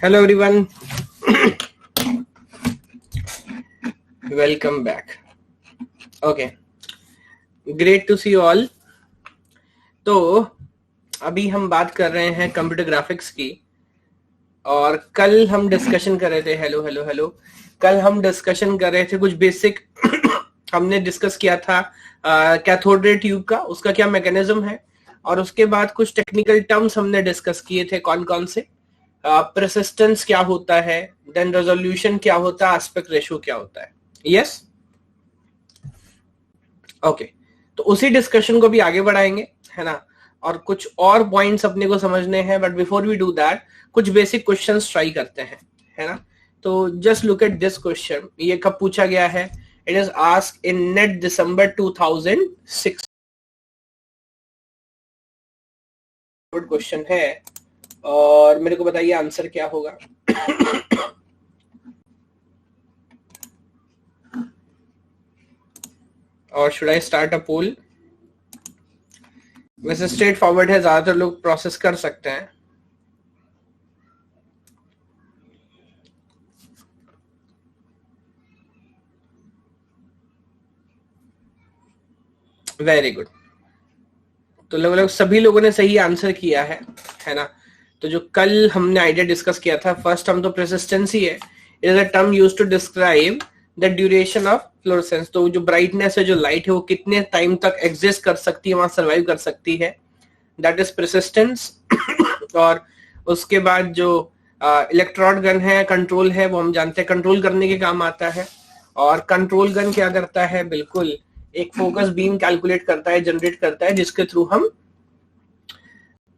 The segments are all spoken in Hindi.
Hello everyone. Welcome back. Okay. Great to see you all. तो अभी हम बात कर रहे हैं कंप्यूटर ग्राफिक्स की और कल हम डिस्कशन कर रहे थे हेलो कल हम डिस्कशन कर रहे थे कुछ बेसिक हमने डिस्कस किया था कैथोड रे ट्यूब का, उसका क्या मैकेनिज्म है, और उसके बाद कुछ टेक्निकल टर्म्स हमने डिस्कस किए थे कौन कौन से, परसिस्टेंस क्या होता है, देन रेजोल्यूशन क्या होता है, एस्पेक्ट रेशियो क्या होता है. Yes okay. तो उसी डिस्कशन को भी आगे बढ़ाएंगे, है ना, और कुछ और पॉइंट्स अपने को समझने हैं. But before we do that कुछ बेसिक क्वेश्चंस ट्राई करते हैं, है ना. तो just look at this question. ये कब पूछा गया है? It is asked in NET December 2006. Good question है और मेरे को बताइए आंसर क्या होगा. और शुड आई स्टार्ट अ पोल? वैसे स्ट्रेट फॉरवर्ड है, ज्यादातर लोग प्रोसेस कर सकते हैं. Very good. तो लगभग सभी लोगों ने सही आंसर किया है ना. तो जो कल हमने आइडिया डिस्कस किया था, फर्स्ट हम तो प्रेसिस्टेंस ही है. It is a term used to describe the duration of fluorescence. तो जो ब्राइटनेस है, जो लाइट है, वो कितने टाइम तक एग्जिस्ट कर सकती है, वहां सर्वाइव कर सकती है, दैट इज प्रेसिस्टेंस. और उसके बाद जो इलेक्ट्रॉन गन है, कंट्रोल है, वो हम जानते हैं कंट्रोल करने के काम आता है. और कंट्रोल गन क्या करता है? बिल्कुल एक फोकस बीम कैलकुलेट करता है, जनरेट करता है, जिसके थ्रू हम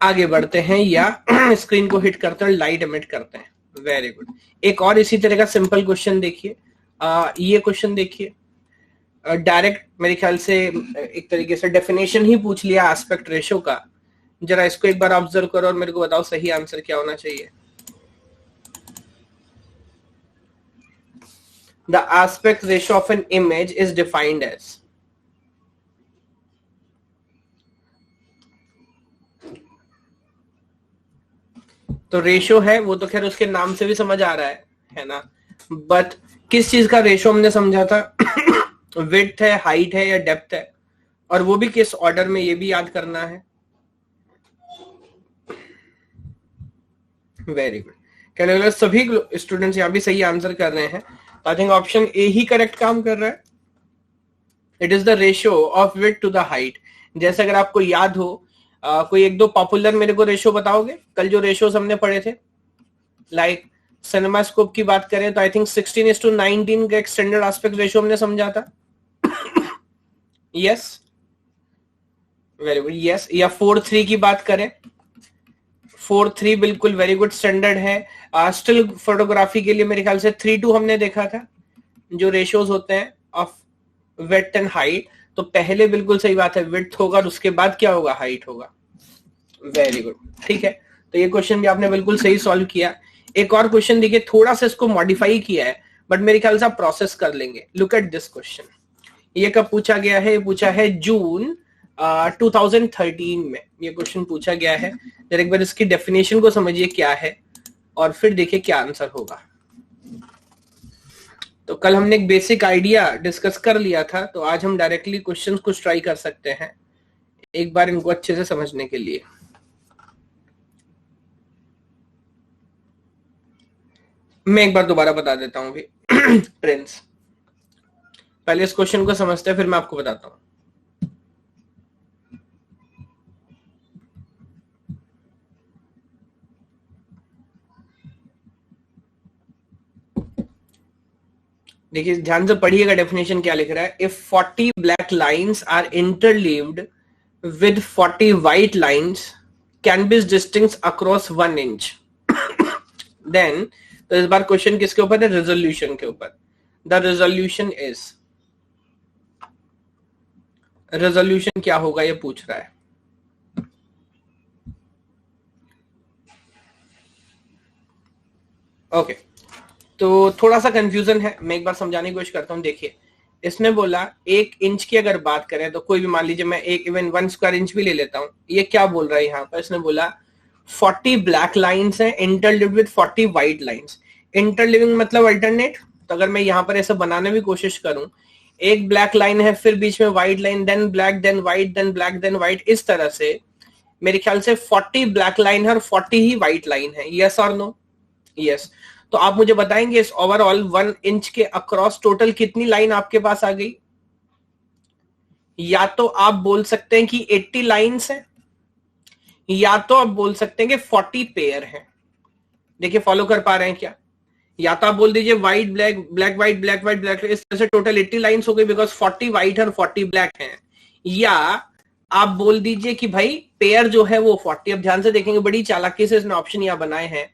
आगे बढ़ते हैं या स्क्रीन को हिट करते हैं और लाइट एमिट करते हैं. Very good. एक और इसी तरह का सिंपल क्वेश्चन देखिए. ये क्वेश्चन देखिए, डायरेक्ट मेरे ख्याल से एक तरीके से डेफिनेशन ही पूछ लिया एस्पेक्ट रेशियो का. जरा इसको एक बार ऑब्जर्व करो और मेरे को बताओ सही आंसर क्या होना चाहिए. The aspect ratio of an image is defined as. तो रेशियो है वो तो खैर उसके नाम से भी समझ आ रहा है ना. बट किस चीज का रेशियो हमने समझा था? विड्थ है, हाइट है या डेप्थ है, और वो भी किस ऑर्डर में, ये भी याद करना है. Very good. क्या सभी स्टूडेंट्स यहाँ भी सही आंसर कर रहे हैं. आई थिंक ऑप्शन ए ही करेक्ट काम कर रहा है. It is the ratio of width to the height. जैसे अगर आपको याद हो, कोई एक दो पॉपुलर मेरे को रेशियो बताओगे कल जो रेशियोज हमने पढ़े थे. लाइक सिनेमास्कोप की बात करें तो आई थिंक 16:19 का एक स्टैंडर्ड एस्पेक्ट रेशियो हमने समझा था. Yes very good. यस. या 4:3 की बात करें, 4:3 बिल्कुल वेरी गुड स्टैंडर्ड है. स्टिल फोटोग्राफी के लिए मेरे ख्याल से 3:2 हमने देखा था जो रेशियोज होते हैं ऑफ विड्थ एंड हाइट. तो पहले बिल्कुल सही बात है, विड्थ होगा और उसके बाद क्या होगा? हाइट होगा. Very good. ठीक है. तो ये क्वेश्चन भी आपने बिल्कुल सही सॉल्व किया. एक और क्वेश्चन देखिए, थोड़ा सा इसको मॉडिफाई किया है बट मेरे ख्याल से आप प्रोसेस कर लेंगे. Look at this question. ये कब पूछा गया है? पूछा है जून 2013 में ये क्वेश्चन पूछा गया है. जरा एक बार इसकी डेफिनेशन को समझिए क्या है और फिर देखिए क्या आंसर होगा. तो कल हमने एक बेसिक आइडिया डिस्कस कर लिया था, तो आज हम डायरेक्टली क्वेश्चंस कुछ ट्राई कर सकते हैं एक बार इनको अच्छे से समझने के लिए. मैं एक बार दोबारा बता देता हूं भी. प्रिंस, पहले इस क्वेश्चन को समझते हैं फिर मैं आपको बताता हूं. देखिए ध्यान से पढ़िएगा डेफिनेशन क्या लिख रहा है. If 40 black lines are interleaved with 40 white lines can be distinct across 1 inch, then. तो इस बार क्वेश्चन किसके ऊपर है? रेजोल्यूशन के ऊपर. द रेजोल्यूशन इज, रेजोल्यूशन क्या होगा ये पूछ रहा है. ओके. तो थोड़ा सा कंफ्यूजन है, मैं एक बार समझाने की कोशिश करता हूं. देखिए इसने बोला 1 इंच की अगर बात करें तो कोई भी मान लीजिए मैं एक इवन 1 स्क्वायर इंच भी ले लेता हूं. ये क्या बोल रहा है यहाँ पर? इसने बोला 40 ब्लैक लाइंस हैं इंटरलिव्ड विद 40 व्हाइट लाइंस। इंटरलिविंग मतलब अल्टरनेट। तो अगर मैं यहां पर ऐसा बनाने की कोशिश करूं, एक ब्लैक लाइन है, फिर बीच में white line, then black, then white, then black, then white, इस तरह से मेरे ख्याल से 40 ब्लैक लाइन है और 40 ही व्हाइट लाइन है। यस और नो? यस। तो आप मुझे बताएंगे इस ओवरऑल 1 इंच के अक्रॉस टोटल कितनी लाइन आपके पास आ गई? या तो आप बोल सकते हैं कि 80 लाइंस है, या तो आप बोल सकते हैं कि 40 पेयर है। देखिए फॉलो कर पा रहे हैं क्या? या तो आप बोल दीजिए white black, black white, black white black, इस तरह से टोटल 80 लाइंस हो गई बिकॉज 40 व्हाइट है और 40 ब्लैक है। या आप बोल दीजिए कि भाई पेयर जो है वो 40, अब ध्यान से देखेंगे बड़ी चालाकी से इसने ऑप्शन यहां बनाए हैं,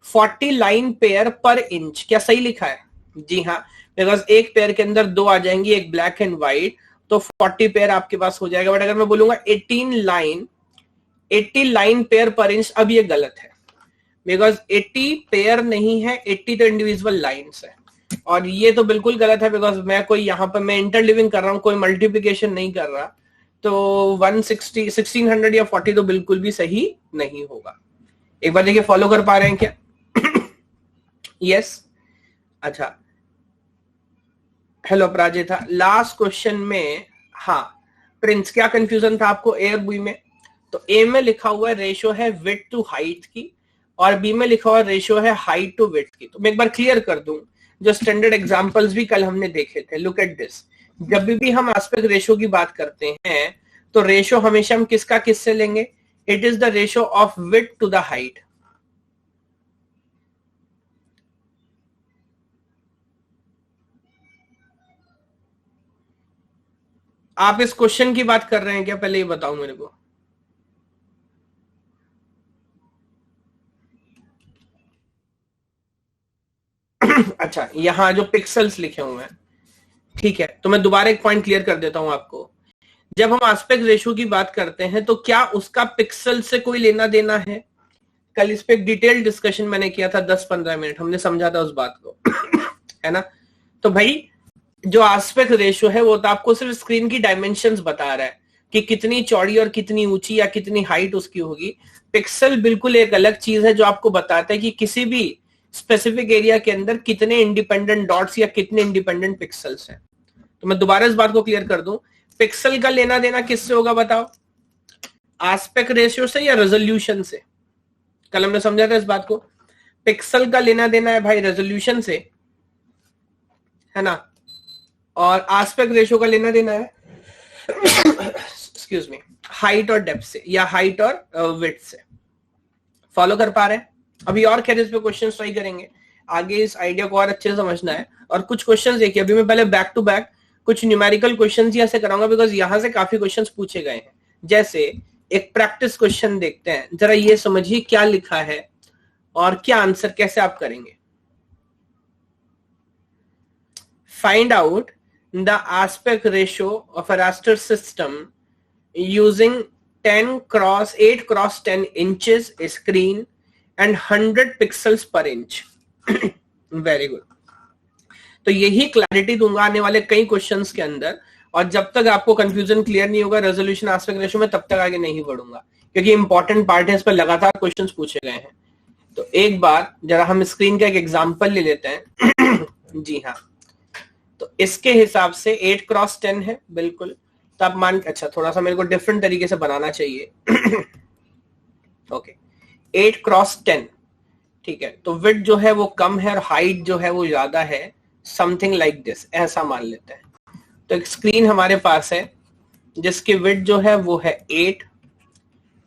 40 लाइन पेयर पर इंच। क्या सही लिखा है? जी हाँ, बिकॉज एक पेयर के अंदर 2 आ जाएंगी, एक ब्लैक एंड व्हाइट, तो 40 पेयर आपके पास हो जाएगा। बट अगर मैं बोलूंगा 80 लाइन पेयर पर इंच, अब ये गलत है बिकॉज 80 पेयर नहीं है, 80 तो इंडिविजुअल लाइंस है, और ये तो बिल्कुल गलत है बिकॉज मैं कोई यहां पर मैं इंटरलिविंग कर रहा हूं, कोई मल्टीप्लिकेशन नहीं कर रहा। तो 160, 1600 या 40 तो बिल्कुल भी सही नहीं होगा। एक बार देखिए फॉलो कर पा रहे हैं क्या? यस। अच्छा, हेलो अपराजिता। लास्ट क्वेश्चन में हाँ प्रिंस, क्या कंफ्यूजन था आपको ए और बी में? तो ए में लिखा हुआ है रेशियो है विड्थ टू हाइट की, और बी में लिखा हुआ रेशियो है हाइट टू विड्थ की। तो मैं एक बार क्लियर कर दूं, जो स्टैंडर्ड एग्जांपल्स भी कल हमने देखे थे। लुक एट दिस, जब भी हम एस्पेक्ट रेशियो की बात करते हैं तो रेशियो हमेशा हम किसका किससे लेंगे? It is the ratio of width to the height. आप इस क्वेश्चन की बात कर रहे हैं क्या? पहले ये बताओ मेरे को। अच्छा, यहां जो पिक्सल्स लिखे हुए हैं, ठीक है, तो मैं दोबारा एक पॉइंट क्लियर कर देता हूं आपको। जब हम एस्पेक्ट रेशियो की बात करते हैं तो क्या उसका पिक्सल से कोई लेना देना है? कल इस पे एक डिटेल डिस्कशन मैंने किया था, 10-15 मिनट हमने समझा था उस बात को, है ना? तो भाई जो एस्पेक्ट रेशियो है वो तो आपको सिर्फ स्क्रीन की डायमेंशंस बता रहा है कि कितनी चौड़ी और कितनी ऊंची या कितनी हाइट उसकी होगी। पिक्सल बिल्कुल एक अलग चीज है जो आपको बताता है कि किसी भी स्पेसिफिक एरिया के अंदर कितने इंडिपेंडेंट डॉट्स या कितने इंडिपेंडेंट पिक्सल्स हैं। तो मैं दोबारा इस बात को क्लियर कर दूं, पिक्सल का लेना देना किससे होगा बताओ? एस्पेक्ट रेशियो से या रेजोल्यूशन से? कल हमने समझा था इस बात को। पिक्सल का लेना देना है भाई रेजोल्यूशन से, है ना, और एस्पेक्ट रेशियो का लेना देना है एक्सक्यूज मी हाइट और डेप्थ से, या हाइट और विड्थ से। फॉलो कर पा रहे हैं? अभी और खैर इस पे क्वेश्चन ट्राई करेंगे, आगे इस आइडिया को और अच्छे से समझना है। और कुछ क्वेश्चंस देखिए, अभी मैं पहले बैक टू बैक कुछ न्यूमेरिकल क्वेश्चंस ही ऐसे कराऊंगा बिकॉज यहां से काफी क्वेश्चंस पूछे गए हैं। जैसे एक प्रैक्टिस क्वेश्चन देखते हैं, जरा ये समझिए क्या लिखा है और क्या आंसर कैसे आप करेंगे। Find out the aspect ratio of a raster system using 8 cross 10 inches screen and 100 pixels per inch. Very good. तो यही क्लैरिटी दूंगा आने वाले कई क्वेश्चंस के अंदर, और जब तक आपको कंफ्यूजन क्लियर नहीं होगा रेजोल्यूशन एस्पेक्ट रेशियो में, तब तक आगे नहीं बढ़ूंगा, क्योंकि इंपॉर्टेंट पार्ट है, इस पर लगातार क्वेश्चंस पूछे गए हैं। तो एक बार जरा हम स्क्रीन का एक एग्जांपल ले लेते हैं। जी हाँ, तो इसके हिसाब से 8 क्रॉस 10 है बिल्कुल। तो आप मान, अच्छा थोड़ा सा मेरे को डिफरेंट तरीके से बनाना चाहिए। ओके, 8 क्रॉस 10, ठीक है, तो विड्थ जो है वो कम है और हाइट जो है वो ज्यादा है, समथिंग लाइक दिस, ऐसा मान लेते हैं। तो एक स्क्रीन हमारे पास है जिसकी विड्थ जो है वो है 8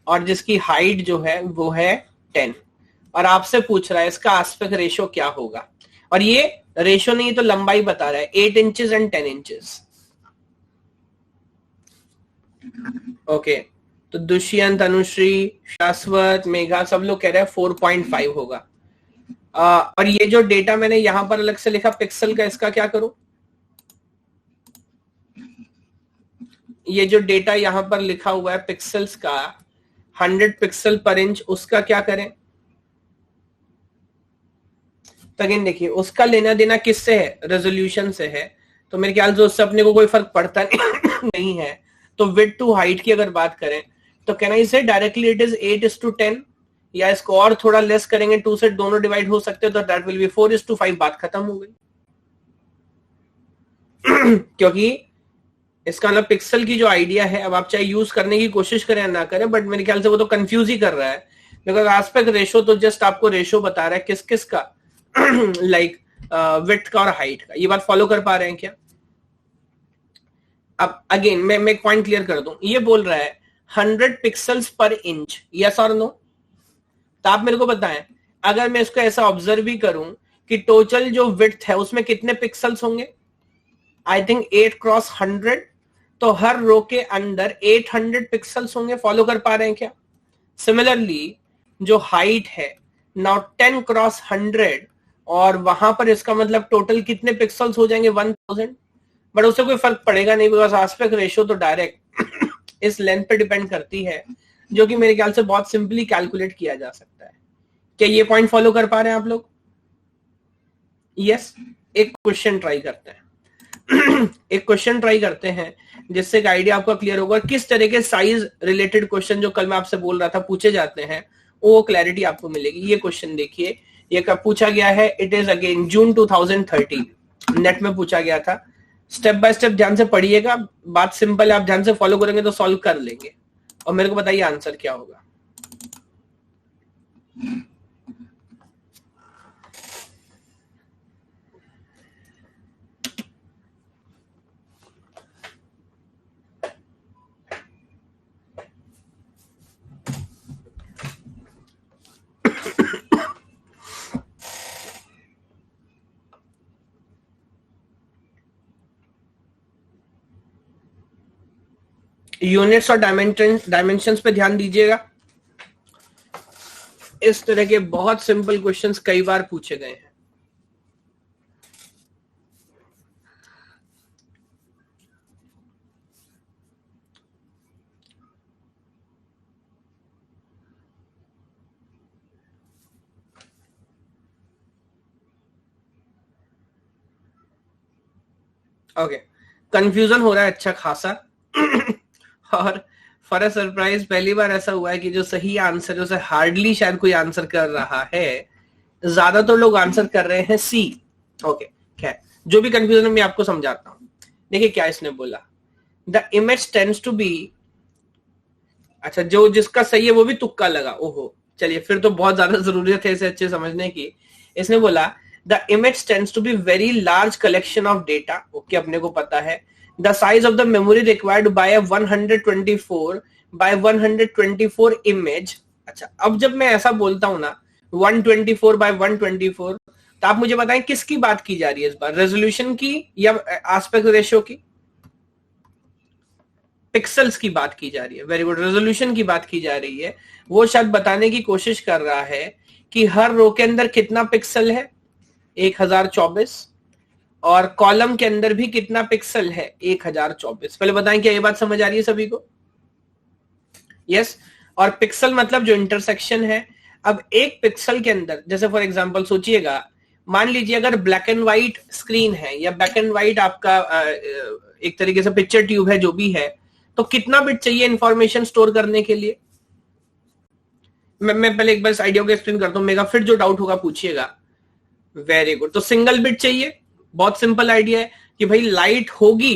और जिसकी हाइट जो है वो है 10, और आपसे पूछ रहा है इसका एस्पेक्ट रेशियो क्या होगा। और ये रेशियो नहीं तो लंबाई बता रहा है, 8 इंचेस एंड 10 इंचेस। ओके, तो दुष्यंत, अनुश्री, शाश्वत, मेघा सब लोग कह रहे हैं 4.5 होगा। और ये जो डेटा मैंने यहां पर अलग से लिखा पिक्सल का, इसका क्या करूं? ये जो डेटा यहां पर लिखा हुआ है पिक्सल्स का 100 पिक्सल पर इंच, उसका क्या करें? तो अगेन देखिए उसका लेना देना किससे है? रेजोल्यूशन से है। तो मेरे ख्याल से उससे अपने को कोई फर्क पड़ता नहीं है। तो विड्थ टू हाइट की अगर बात करें तो कैन आई से डायरेक्टली इट इज 8:10, या इसको और थोड़ा लेस करेंगे, 2 से दोनों डिवाइड हो सकते हैं, तो दैट विल बी 4:5, बात खत्म हो गई। क्योंकि इसका मतलब पिक्सल की जो आइडिया है, अब आप चाहे यूज करने की कोशिश करें या ना करें, बट मेरे ख्याल से वो तो कंफ्यूज ही कर रहा है, बिकॉज एस्पेक्ट रेशो तो जस्ट आपको रेशो बता रहा है किस किस का, लाइक विड्थ का और हाइट का। ये बात फॉलो कर पा रहे हैं क्या? अब अगेन मैं एक पॉइंट क्लियर कर दूं, ये बोल रहा है 100 पिक्सल्स पर इंच, यस और नो? तो आप मेरे को बताएं, अगर मैं इसको ऐसा ऑब्जर्व भी करूं कि टोटल जो विड्थ है उसमें कितने पिक्सल्स होंगे, आई थिंक 8x100, तो हर रो के अंदर 800 पिक्सल्स होंगे। फॉलो कर पा रहे हैं क्या? सिमिलरली जो हाइट है, नाउ 10x100, और वहां पर इसका मतलब टोटल कितने पिक्सल्स हो जाएंगे? 1000। बट उससे कोई फर्क पड़ेगा नहीं, बिकॉज एस्पेक्ट रेशियो तो डायरेक्ट इस लेंथ पे डिपेंड करती है, जो कि मेरे ख्याल से बहुत सिंपली कैलकुलेट किया जा सकता है। क्या ये पॉइंट फॉलो कर पा रहे हैं आप लोग? यस। एक क्वेश्चन ट्राई करते हैं एक क्वेश्चन ट्राई करते हैं जिससे एक आइडिया आपका क्लियर होगा किस तरह के साइज रिलेटेड क्वेश्चन जो कल मैं आपसे बोल रहा था पूछे जाते हैं, वो क्लैरिटी आपको मिलेगी। ये क्वेश्चन देखिए, ये कब पूछा गया है? It is again June 2013, net में पूछा गया था। स्टेप बाय स्टेप ध्यान से पढ़िएगा, बात सिंपल है, आप ध्यान से फॉलो करेंगे तो सॉल्व कर लेंगे। और मेरे को बताइए आंसर क्या होगा। यूनिट्स और डायमेंशंस पे ध्यान दीजिएगा। इस तरह के बहुत सिंपल क्वेश्चंस कई बार पूछे गए हैं। ओके, कंफ्यूजन हो रहा है अच्छा खासा और फॉर अ सरप्राइज पहली बार ऐसा हुआ है कि जो सही आंसर है उसे हार्डली शायद कोई आंसर कर रहा है, ज्यादातर लोग आंसर कर रहे हैं सी। ओके, खैर जो भी कंफ्यूजन मैं आपको समझाता हूं। देखिए क्या इसने बोला, the image tends to be, अच्छा जो जिसका सही है वो भी तुक्का लगा, ओहो चलिए फिर तो बहुत ज्यादा जरूरत है इसे अच्छे समझने की। इसने बोला the image tends to be very large collection of data, okay अपने को पता है। The size of the memory required by 124 by 124 image. अच्छा अब जब मैं ऐसा बोलता हूं ना 124 बाय 124, तो आप मुझे बताएं किसकी बात की जा रही है इस बार, रेजोल्यूशन की या एस्पेक्ट रेशियो की? पिक्सल्स की बात की जा रही है। वेरी गुड, रेजोल्यूशन की बात की जा रही है। वो शायद बताने की कोशिश कर रहा है कि हर रो के अंदर कितना पिक्सल है, 1024, और कॉलम के अंदर भी कितना पिक्सल है, 1024। पहले बताएं क्या ये बात समझ आ रही है सभी को? यस। और पिक्सल मतलब जो इंटरसेक्शन है। अब एक पिक्सल के अंदर, जैसे फॉर एग्जांपल सोचिएगा, मान लीजिए अगर ब्लैक एंड व्हाइट स्क्रीन है या ब्लैक एंड व्हाइट आपका एक तरीके से पिक्चर ट्यूब है जो भी है, तो कितना बिट चाहिए इंफॉर्मेशन स्टोर करने के लिए? मैं पहले एक बार इस आइडिया को एक्सप्लेन करता हूं, मेगा फिर जो डाउट होगा पूछिएगा। वेरी गुड, तो सिंगल बिट चाहिए। बहुत सिंपल आइडिया है कि भाई लाइट होगी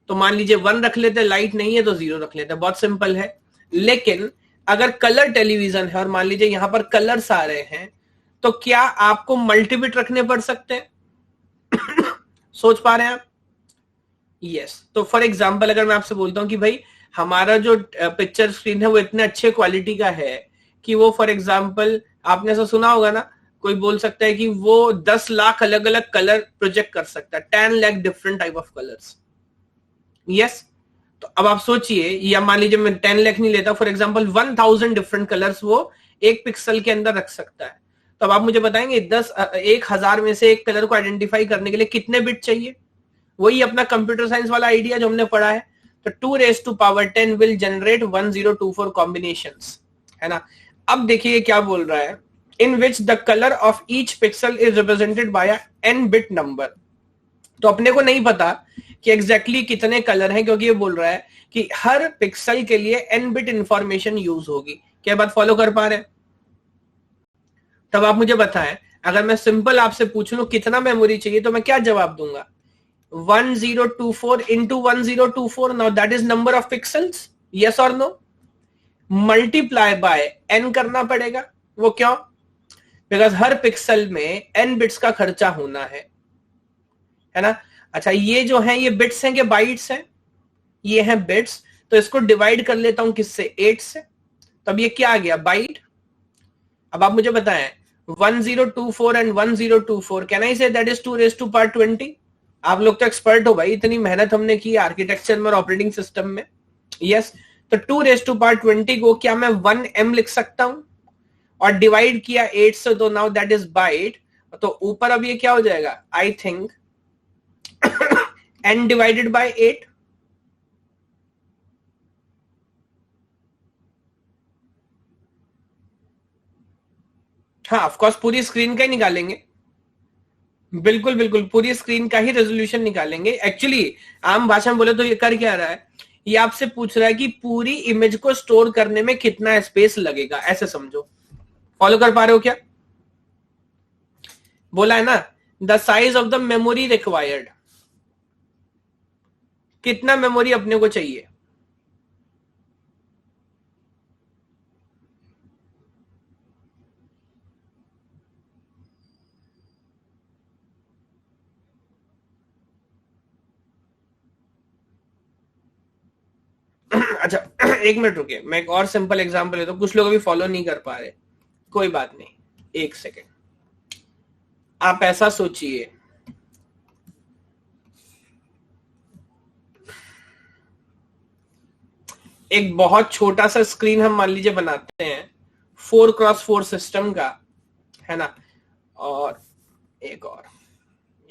तो मान लीजिए 1 रख लेते हैं, लाइट नहीं है तो 0 रख लेते हैं, बहुत सिंपल है। लेकिन अगर कलर टेलीविजन है और मान लीजिए यहां पर कलर्स आ रहे हैं, तो क्या आपको मल्टीबिट रखने पड़ सकते हैं? सोच पा रहे हैं आप? यस। तो फॉर एग्जांपल अगर मैं आपसे बोलता हूं कि भाई हमारा जो पिक्चर स्क्रीन है वो इतने अच्छे क्वालिटी का है कि वो फॉर एग्जांपल आपने ऐसा सुना होगा ना, कोई बोल सकता है कि वो 10 लाख अलग अलग कलर प्रोजेक्ट कर सकता है, 10 lakh different type of colours. Yes. तो अब आप सोचिए, या मान लीजिए मैं 10 लाख नहीं लेता, फॉर एग्जांपल 1000 डिफरेंट कलर्स वो एक पिक्सल के अंदर रख सकता है। तो अब आप मुझे बताएंगे 1000 में से एक कलर को आइडेंटिफाई करने के लिए कितने बिट चाहिए? वही अपना कंप्यूटर साइंस वाला आइडिया जो हमने पढ़ा है। तो 2⁻10 विल जनरेट 1024 कॉम्बिनेशंस, है ना। अब देखिए क्या बोल रहा है, in which the colour of each pixel is represented by n bit number. तो अपने को नहीं पता कि एग्जैक्टली कितने कलर हैं, क्योंकि ये बोल रहा है कि हर पिक्सल के लिए n बिट इंफॉर्मेशन यूज होगी। क्या बात फॉलो कर पा रहे हैं? तब आप मुझे बताएं, अगर मैं सिंपल आपसे पूछ लूं कितना मेमोरी चाहिए तो मैं क्या जवाब दूंगा? 1024 into 1024, now that is number of pixels, yes और नो? मल्टीप्लाई बाय n करना पड़ेगा। वो क्यों? बिकॉज हर पिक्सल में n बिट्स का खर्चा होना है ना। अच्छा, ये जो है ये बिट्स हैं कि बाइट्स हैं? ये हैं बिट्स, तो इसको डिवाइड कर लेता हूं किससे? 8 से, तब ये क्या आ गया? बाइट। अब आप मुझे बताएं 1024 and 1024, can I say that is 2⁻20? आप लोग तो एक्सपर्ट हो भाई, इतनी मेहनत हमने की आर्किटेक्चर में और ऑपरेटिंग सिस्टम में। यस, तो 2⁻20 को क्या मैं 1m लिख सकता हूं? और डिवाइड किया 8 से, तो नाउ दैट इज बाइट। तो ऊपर अब ये क्या हो जाएगा? I think n divided by 8। हाँ, ऑफकोर्स पूरी स्क्रीन का ही निकालेंगे, बिल्कुल बिल्कुल पूरी स्क्रीन का ही रेजोल्यूशन निकालेंगे। एक्चुअली आम भाषा में बोले तो ये कर क्या रहा है, ये आपसे पूछ रहा है कि पूरी इमेज को स्टोर करने में कितना स्पेस लगेगा, ऐसे समझो। फॉलो कर पा रहे हो क्या? बोला है ना, the size of the memory required, कितना मेमोरी अपने को चाहिए। अच्छा एक मिनट रुकिए, मैं एक और सिंपल एग्जांपल लेता हूं, कुछ लोग अभी फॉलो नहीं कर पा रहे, कोई बात नहीं, एक सेकेंड। आप ऐसा सोचिए, एक बहुत छोटा सा स्क्रीन हम मान लीजिए बनाते हैं 4x4 सिस्टम का, है ना, और एक और,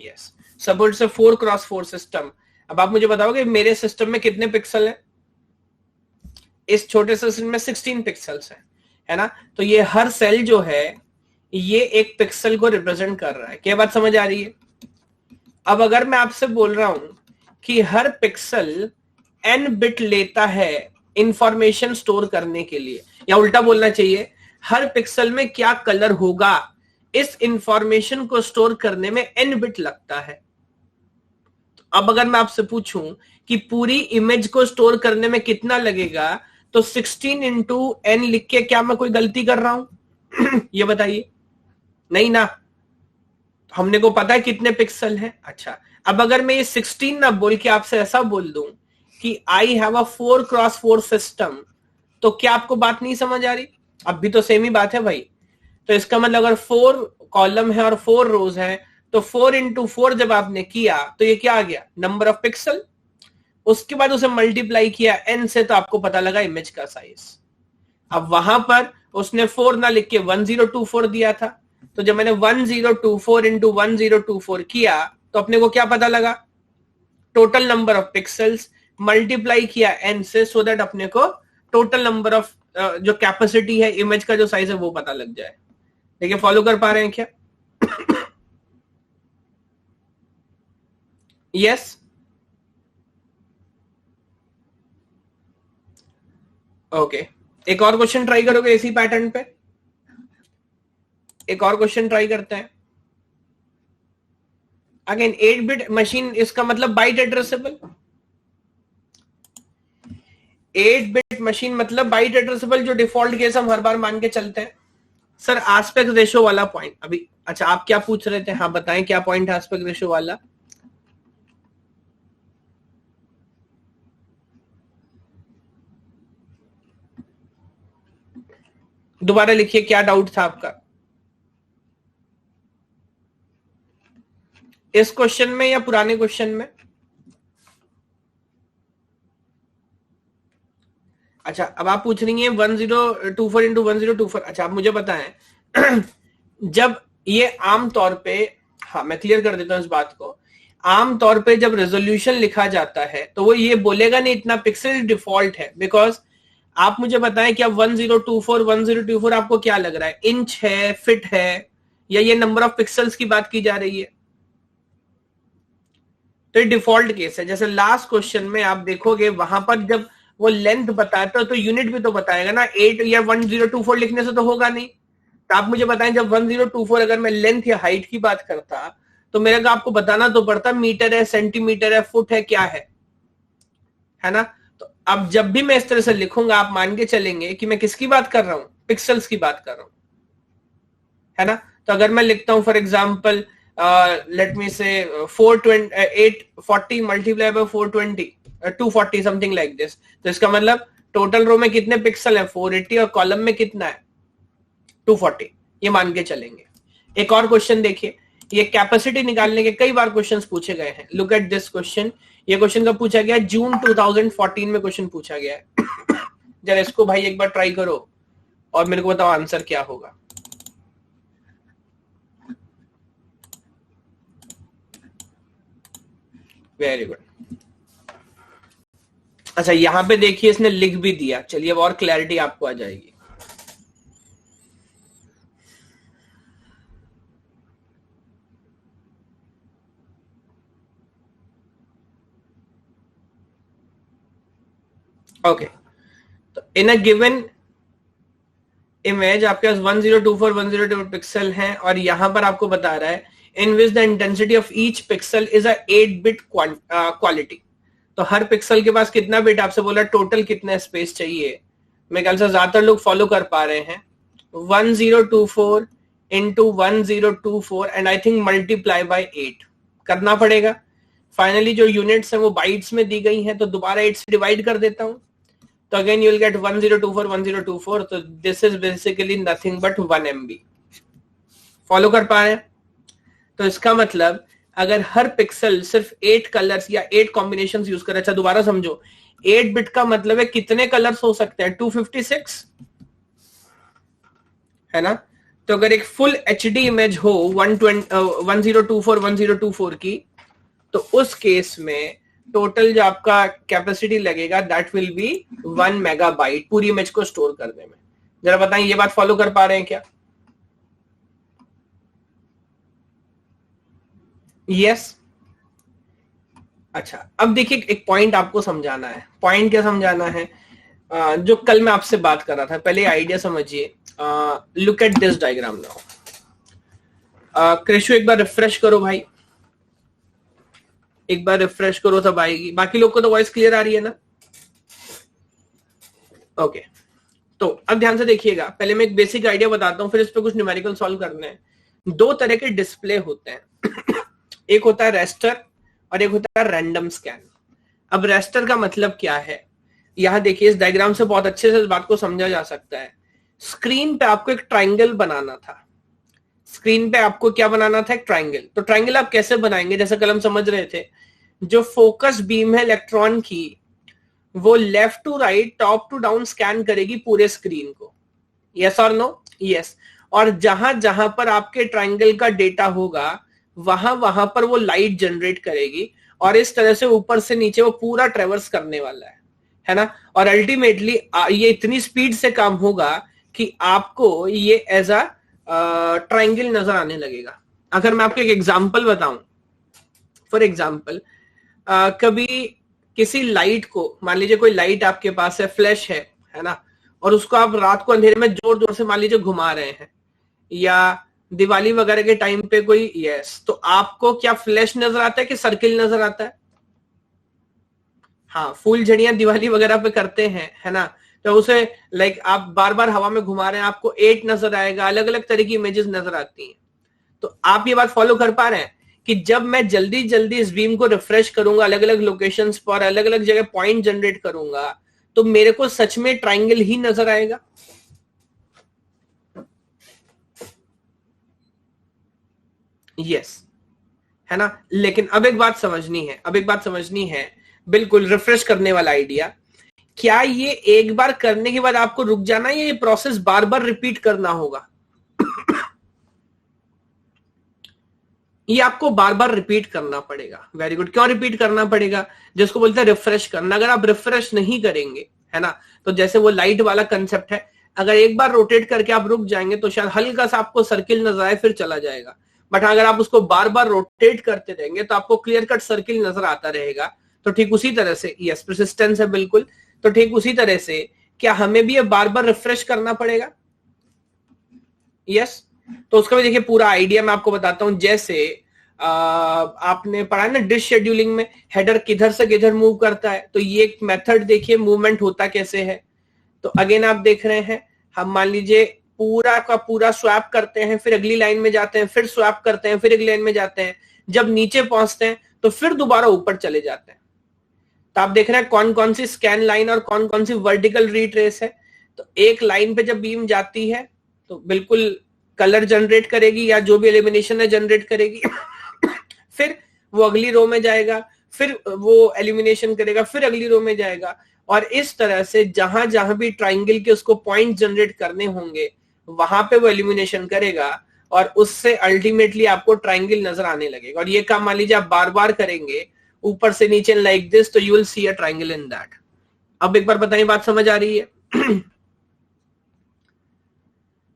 यस, सपोज से 4x4 सिस्टम। अब आप मुझे बताओगे मेरे सिस्टम में कितने पिक्सल हैं? इस छोटे से सिस्टम में 16 पिक्सल्स है ना। तो ये हर सेल जो है ये एक पिक्सल को रिप्रेजेंट कर रहा है। क्या बात समझ आ रही है? अब अगर मैं आपसे बोल रहा हूं कि हर पिक्सल n बिट लेता है इंफॉर्मेशन स्टोर करने के लिए, या उल्टा बोलना चाहिए, हर पिक्सल में क्या कलर होगा, इस इंफॉर्मेशन को स्टोर करने में n बिट लगता है। तो अब अगर मैं आपसे पूछूं कि पूरी इमेज को स्टोर करने में कितना लगेगा, तो 16 इंटू n लिख के क्या मैं कोई गलती कर रहा हूं? ये बताइए, नहीं ना, हमने को पता है कितने पिक्सल है। अच्छा, अब अगर मैं ये 16 ना बोल के आपसे ऐसा बोल दूं कि I have a 4x4 system, तो क्या आपको बात नहीं समझ आ रही? अब भी तो सेम ही बात है भाई। तो इसका मतलब अगर 4 कॉलम है और 4 रोज है, तो 4 इंटू 4 जब आपने किया तो ये क्या आ गया? Number of pixel. उसके बाद उसे मल्टीप्लाई किया n से, तो आपको पता लगा इमेज का साइज। अब वहां पर उसने 4 ना लिख के 1024 दिया था, तो जब मैंने 1024 इंटू 1024 किया तो अपने को क्या पता लगा? Total number of pixels multiply किया n से, सो दैट अपने को टोटल नंबर ऑफ जो कैपेसिटी है इमेज का जो साइज है वो पता लग जाए। देखिए फॉलो कर पा रहे हैं क्या? Yes, okay. एक और क्वेश्चन ट्राई करोगे इसी पैटर्न पे? एक और क्वेश्चन ट्राई करते हैं। अगेन 8 बिट मशीन, इसका मतलब बाइट एड्रेसेबल। 8 बिट मशीन मतलब बाइट एड्रेसेबल, जो डिफॉल्ट केस हम हर बार मान के चलते हैं। सर एस्पेक्ट रेशियो वाला पॉइंट अभी, अच्छा आप क्या पूछ रहे थे? हाँ बताएं, क्या पॉइंट है एस्पेक्ट रेशियो वाला? दोबारा लिखिए, क्या डाउट था आपका इस क्वेश्चन में या पुराने क्वेश्चन में? अच्छा, अब आप पूछ रही हैं 1024 इंटू 1024। अच्छा आप मुझे बताएं जब ये आम तौर पे, हाँ मैं क्लियर कर देता हूं इस बात को, आम तौर पे जब रेजोल्यूशन लिखा जाता है तो वो ये बोलेगा नहीं इतना पिक्सल डिफॉल्ट है। बिकॉज आप मुझे बताएं क्या 1024 आपको क्या लग रहा है, इंच है, फिट है, या ये नंबर ऑफ पिक्सल्स की बात की जा रही है? तो ये डिफॉल्ट केस है। जैसे लास्ट क्वेश्चन में आप देखोगे वहां पर जब वो लेंथ बताता है तो यूनिट भी तो बताएगा ना, 8 या 1024 लिखने से तो होगा नहीं। तो आप मुझे बताएं, जब 1024 अगर मैं लेंथ या हाइट की बात करता तो मेरे को आपको बताना तो पड़ता मीटर है, सेंटीमीटर है, फुट है, क्या है ना। तो अब जब भी मैं इस तरह से लिखूंगा आप मान के चलेंगे कि मैं किसकी बात कर रहा हूं, पिक्सल्स की बात कर रहा हूं, है ना। तो अगर मैं लिखता हूं फॉर एग्जाम्पल लेट मी से 840 multiply by 420 240 something like this, तो इसका मतलब टोटल रो में कितने पिक्सल है 480 और कॉलम में कितना है 240, ये मान के चलेंगे। एक और क्वेश्चन देखिए, ये कैपेसिटी निकालने के कई बार क्वेश्चंस पूछे गए हैं। लुक एट दिस क्वेश्चन, ये क्वेश्चन कब पूछा गया, जून 2014 में क्वेश्चन पूछा गया है। जरा इसको भाई एक बार ट्राई करो और मेरे को बताओ आंसर क्या होगा। Very good. अच्छा यहां पे देखिए इसने लिख भी दिया, चलिए अब और क्लैरिटी आपको आ जाएगी। ओके तो इन अ गिवन इमेज आपके पास 1024 102 पिक्सल हैं और यहां पर आपको बता रहा है in which the intensity of each pixel is a 8 bit quality. तो हर पिक्सल के पास कितना बिट आपसे बोला, टोटल कितना स्पेस चाहिए। मेरे ख्याल से ज्यादातर लोग फॉलो कर पा रहे हैं। 1024 into 1024 and I think multiply by 8 करना पड़ेगा। फाइनली जो यूनिट्स है वो बाइट्स में दी गई हैं, तो दोबारा 8 से डिवाइड कर देता हूं, तो अगेन यू विल गेट 1024 1024, तो this is basically nothing but 1 MB। Follow कर पा रहे हैं। तो इसका मतलब अगर हर पिक्सल सिर्फ 8 कलर्स या 8 कॉम्बिनेशंस यूज करे, अच्छा दोबारा समझो, 8 बिट का मतलब है कितने कलर्स हो सकते हैं 256, है ना। तो अगर एक फुल HD इमेज हो 1024 की, तो उस केस में टोटल जो आपका कैपेसिटी लगेगा दैट विल बी 1 मेगाबाइट पूरी इमेज को स्टोर करने में। जरा बताएं ये बात फॉलो कर पा रहे हैं क्या? यस। अच्छा अब देखिए एक पॉइंट आपको समझाना है। पॉइंट क्या समझाना है? जो कल मैं आपसे बात कर रहा था, पहले आइडिया समझिए। Look at this diagram now. Krishu एक बार रिफ्रेश करो भाई, एक बार रिफ्रेश करो तब आएगी। बाकी लोग को तो वॉइस क्लियर आ रही है ना? ओके तो अब ध्यान से देखिएगा, पहले मैं एक बेसिक आइडिया बताता हूं, फिर इस पे कुछ न्यूमेरिकल सॉल्व करने हैं। दो तरह के डिस्प्ले होते हैं। एक होता है रेस्टर और एक होता है रैंडम स्कैन। अब रेस्टर का मतलब क्या है, यहां देखिए इस डायग्राम से बहुत अच्छे से इस बात को समझा जा सकता है। स्क्रीन पे आपको एक ट्राइंगल बनाना था। स्क्रीन पे आपको क्या बनाना था? एक ट्राइंगल। तो ट्राइंगल आप कैसे बनाएंगे? जैसे कल हम समझ रहे थे, जो फोकस बीम है इलेक्ट्रॉन की, वो left to right top to down scan करेगी पूरे स्क्रीन को। यस और नो? यस। और जहां जहां पर आपके ट्राइंगल का डेटा होगा वहां वहां पर वो लाइट जनरेट करेगी और इस तरह से ऊपर से नीचे वो पूरा ट्रेवर्स करने वाला है ना। और अल्टीमेटली ये इतनी स्पीड से काम होगा कि आपको ये एज अ ट्राइंगल नजर आने लगेगा। अगर मैं आपको एक एग्जांपल बताऊं, फॉर एग्जांपल कभी किसी लाइट को, मान लीजिए कोई लाइट आपके पास है, फ्लैश है ना, और उसको आप रात को अंधेरे में जोर जोर से मान लीजिए घुमा रहे हैं, या दिवाली वगैरह के टाइम पे कोई, यस, तो आपको क्या फ्लैश नजर आता है कि सर्किल नजर आता है? हाँ, फूल झड़ियां दिवाली वगैरह पे करते हैं, है ना, तो उसे लाइक आप बार बार हवा में घुमा रहे हैं, आपको 8 नजर आएगा, अलग अलग तरह की इमेजेस नजर आती हैं। तो आप ये बात फॉलो कर पा रहे हैं कि जब मैं जल्दी जल्दी इस बीम को रिफ्रेश करूंगा, अलग अलग लोकेशंस पर अलग अलग जगह पॉइंट जनरेट करूंगा, तो मेरे को सच में ट्राइंगल ही नजर आएगा। यस, है ना। लेकिन अब एक बात समझनी है, बिल्कुल रिफ्रेश करने वाला आइडिया, क्या ये एक बार करने के बाद आपको रुक जाना है या ये प्रोसेस बार बार रिपीट करना होगा? ये आपको बार बार रिपीट करना पड़ेगा। Very good. क्यों रिपीट करना पड़ेगा? जिसको बोलते हैं रिफ्रेश करना। अगर आप रिफ्रेश नहीं करेंगे, है ना, तो जैसे वो लाइट वाला कंसेप्ट है, अगर एक बार रोटेट करके आप रुक जाएंगे तो शायद हल्का सा आपको सर्किल नजर आए, फिर चला जाएगा। बट अगर आप उसको बार बार रोटेट करते रहेंगे तो आपको क्लियर कट सर्किल नजर आता रहेगा। तो ठीक उसी तरह से, यस, परसिस्टेंस है बिल्कुल, तो ठीक उसी तरह से क्या हमें भी ये बार बार रिफ्रेश करना पड़ेगा? यस, तो उसका भी देखिए पूरा आइडिया मैं आपको बताता हूं। जैसे आपने पढ़ा है ना डिश शेड्यूलिंग में, हेडर किधर से किधर मूव करता है, तो ये एक मेथड देखिए मूवमेंट होता कैसे है। तो अगेन आप देख रहे हैं, हम मान लीजिए पूरा का पूरा स्वैप करते हैं, फिर अगली लाइन में जाते हैं, फिर स्वैप करते हैं, फिर अगली लाइन में जाते हैं, जब नीचे पहुंचते हैं तो फिर दोबारा ऊपर चले जाते हैं। तो आप देख रहे हैं कौन कौन सी स्कैन लाइन और कौन कौन सी वर्टिकल रीट्रेस है। तो एक लाइन पे जब बीम जाती है तो बिल्कुल कलर जनरेट करेगी या जो भी एलिमिनेशन है जनरेट करेगी फिर वो अगली रो में जाएगा, फिर वो एलिमिनेशन करेगा, फिर अगली रो में जाएगा, और इस तरह से जहां जहां भी ट्राइंगल के उसको पॉइंट जनरेट करने होंगे वहां पे वो एलिमिनेशन करेगा, और उससे अल्टीमेटली आपको ट्राइंगल नजर आने लगेगा। और ये काम मान लीजिए आप बार बार करेंगे ऊपर से नीचे लाइक दिस, तो you will see a triangle in that. अब एक बार बताइए बात समझ आ रही है?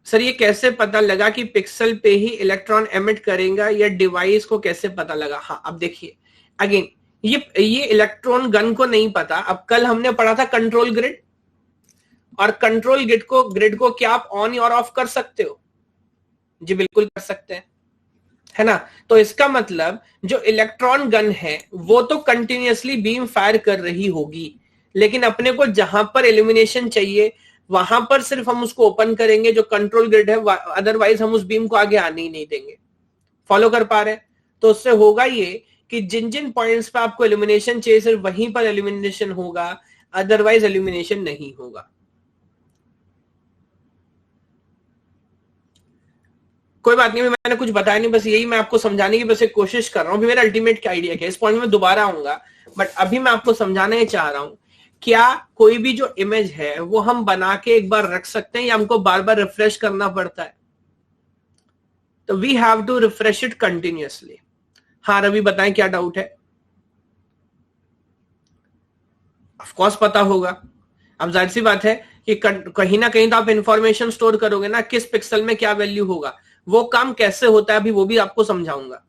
सर ये कैसे पता लगा कि पिक्सल पे ही इलेक्ट्रॉन एमिट करेगा, या डिवाइस को कैसे पता लगा? हाँ अब देखिए अगेन, ये इलेक्ट्रॉन गन को नहीं पता। अब कल हमने पढ़ा था कंट्रोल ग्रिड, और कंट्रोल ग्रिड को क्या आप ऑन और ऑफ कर सकते हो? जी बिल्कुल कर सकते हैं, है ना। तो इसका मतलब जो इलेक्ट्रॉन गन है वो तो कंटिन्यूअसली बीम फायर कर रही होगी, लेकिन अपने को जहां पर एलिमिनेशन चाहिए वहां पर सिर्फ हम उसको ओपन करेंगे जो कंट्रोल ग्रिड है, अदरवाइज हम उस बीम को आगे आने ही नहीं देंगे। फॉलो कर पा रहे हैं? तो उससे होगा ये कि जिन जिन पॉइंट्स पे आपको एलिमिनेशन चाहिए सिर्फ वहीं पर एलिमिनेशन होगा, अदरवाइज एलिमिनेशन नहीं होगा। कोई बात नहीं, मैंने कुछ बताया नहीं, बस यही मैं आपको समझाने की बस एक कोशिश कर रहा हूं। मेरा अल्टीमेट क्या आइडिया क्या, इस पॉइंट में दोबारा आऊंगा, बट अभी मैं आपको समझाना ही चाह रहा हूं। क्या कोई भी जो इमेज है वो हम बना के एक बार रख सकते हैं, या हमको बार बार रिफ्रेश करना पड़ता है? तो we have to refresh it continuously. हाँ रवि बताएं क्या डाउट है? ऑफ कोर्स पता होगा। अब जाहिर सी बात है कि कहीं ना कहीं तो आप इंफॉर्मेशन स्टोर करोगे ना, किस पिक्सल में क्या वैल्यू होगा। वो काम कैसे होता है अभी वो भी आपको समझाऊंगा।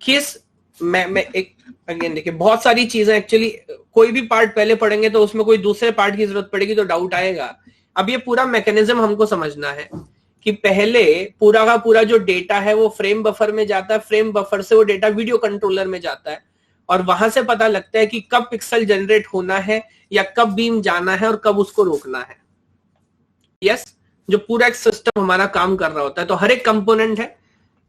किस मैं एक अगेन देखिए बहुत सारी चीजें एक्चुअली, कोई भी पार्ट पहले पढ़ेंगे तो उसमें कोई दूसरे पार्ट की जरूरत पड़ेगी तो डाउट आएगा। अब ये पूरा मैकेनिज्म हमको समझना है कि पहले पूरा का पूरा जो डेटा है वो फ्रेम बफर में जाता है, फ्रेम बफर से वो डेटा वीडियो कंट्रोलर में जाता है, और वहां से पता लगता है कि कब पिक्सल जनरेट होना है या कब बीम जाना है और कब उसको रोकना है। यस, जो पूरा एक सिस्टम हमारा काम कर रहा होता है, तो हर एक कंपोनेंट है।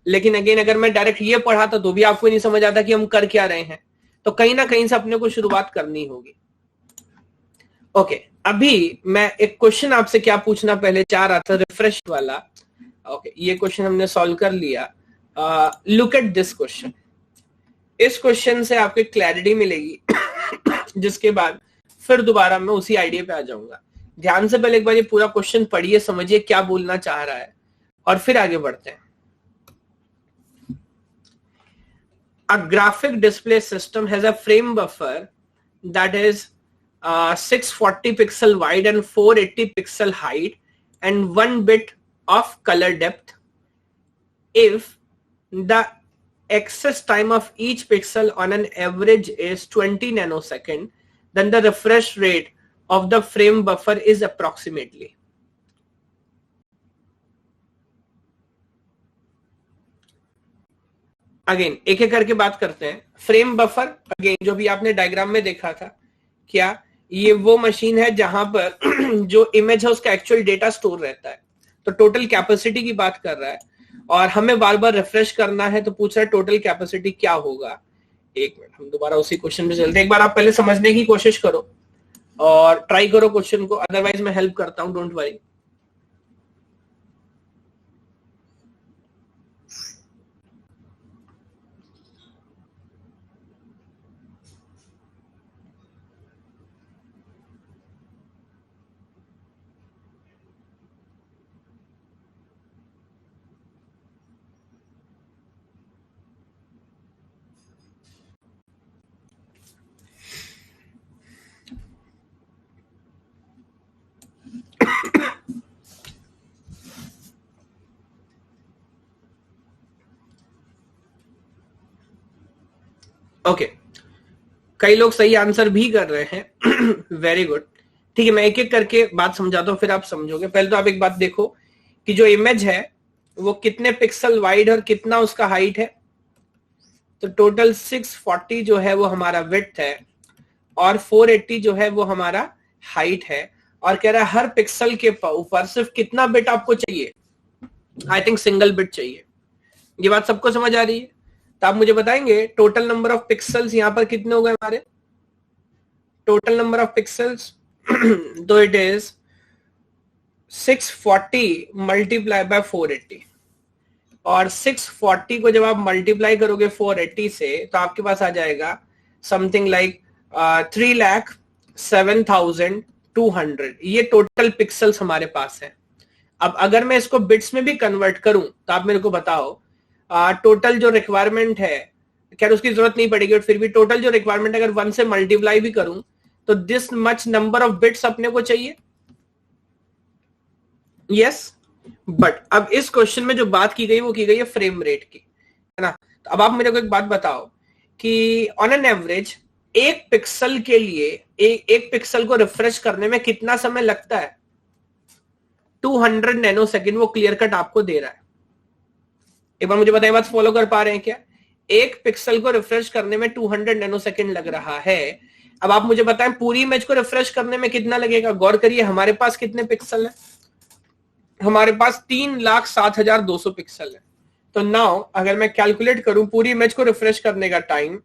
लेकिन अगेन अगर मैं डायरेक्ट ये पढ़ाता तो भी आपको नहीं समझ आता कि हम कर क्या रहे हैं, तो कहीं ना कहीं से अपने को शुरुआत करनी होगी। ओके, अभी मैं एक क्वेश्चन आपसे क्या पूछना पहले चाह रहा था, रिफ्रेश वाला। ओके, ये क्वेश्चन हमने सॉल्व कर लिया। Look at this question. इस क्वेश्चन से आपको क्लैरिटी मिलेगी जिसके बाद फिर दोबारा मैं उसी आइडिया पे आ जाऊंगा। ध्यान से पहले एक बार ये पूरा क्वेश्चन पढ़िए, समझिए क्या बोलना चाह रहा है, और फिर आगे बढ़ते हैं। A graphic display system has a frame buffer that is 640 pixel wide and 480 pixel height and 1 bit of color depth. If the access time of each pixel on an average is 20 nanosecond, then the refresh rate of the frame buffer is approximately. Again एक एक करके बात करते हैं। फ्रेम बफर अगेन जो भी आपने डायग्राम में देखा था, क्या ये वो मशीन है जहां पर जो इमेज है उसका एक्चुअल डेटा स्टोर रहता है, तो टोटल कैपेसिटी की बात कर रहा है, और हमें बार बार रिफ्रेश करना है, तो पूछ रहा है टोटल कैपेसिटी क्या होगा। एक मिनट, हम दोबारा उसी क्वेश्चन पे चलते हैं। एक बार आप पहले समझने की कोशिश करो और ट्राई करो क्वेश्चन को, अदरवाइज मैं हेल्प करता हूं, डोंट वरी। ओके, कई लोग सही आंसर भी कर रहे हैं वेरी गुड। ठीक है, मैं एक एक करके बात समझाता हूं फिर आप समझोगे। पहले तो आप एक बात देखो कि जो इमेज है वो कितने पिक्सल वाइड और कितना उसका हाइट है। तो टोटल 640 जो है वो हमारा विड्थ है और 480 जो है वो हमारा हाइट है, और कह रहा है हर पिक्सल के ऊपर सिर्फ कितना बिट आपको चाहिए, आई थिंक सिंगल बिट चाहिए। ये बात सबको समझ आ रही है? तो आप मुझे बताएंगे टोटल नंबर ऑफ पिक्सल्स यहां पर कितने हो गए हमारे, टोटल नंबर ऑफ पिक्सल्स तो इट इज 640 मल्टीप्लाई बाय 480, और 640 को जब आप मल्टीप्लाई करोगे 480 से तो आपके पास आ जाएगा समथिंग लाइक 3,07,200। ये टोटल पिक्सल्स हमारे पास है। अब अगर मैं इसको बिट्स में भी कन्वर्ट करूं तो आप मेरे को बताओ टोटल जो रिक्वायरमेंट है, खैर उसकी जरूरत नहीं पड़ेगी, और फिर भी टोटल जो रिक्वायरमेंट अगर 1 से मल्टीप्लाई भी करूं तो this much number of bits अपने को चाहिए। यस, बट अब इस क्वेश्चन में जो बात की गई वो की गई है फ्रेम रेट की, है ना। तो अब आप मेरे को एक बात बताओ कि ऑन एन एवरेज एक पिक्सल के लिए एक पिक्सल को रिफ्रेश करने में कितना समय लगता है? 200 नैनो सेकेंड वो क्लियर कट आपको दे रहा है। एक बार मुझे बताइए, बात फॉलो कर पा रहे हैं क्या? एक पिक्सल को रिफ्रेश करने में 200 नैनो सेकेंड लग रहा है। अब आप मुझे बताएं पूरी इमेज को रिफ्रेश करने में कितना लगेगा? गौर करिए, हमारे पास कितने पिक्सल है? हमारे पास 3,07,200 पिक्सल है। तो नाउ अगर मैं कैलकुलेट करूं पूरी इमेज को रिफ्रेश करने का टाइम,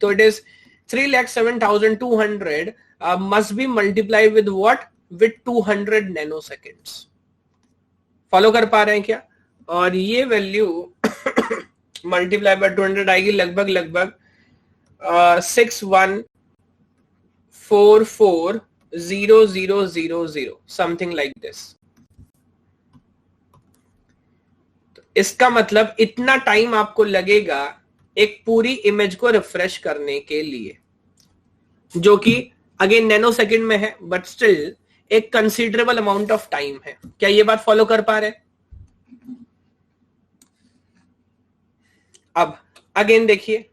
तो it is 3,07,200 must be multiply with what? With 200 nano seconds. Follow कर पा रहे हैं क्या? और ये वैल्यू मल्टीप्लाई बाय 200 आएगी लगभग 61440000 समथिंग लाइक दिस। इसका मतलब इतना टाइम आपको लगेगा एक पूरी इमेज को रिफ्रेश करने के लिए, जो कि अगेन नैनो सेकंड में है, बट स्टिल एक कंसीडरेबल अमाउंट ऑफ टाइम है। क्या ये बात फॉलो कर पा रहे हैं? अब अगेन देखिए,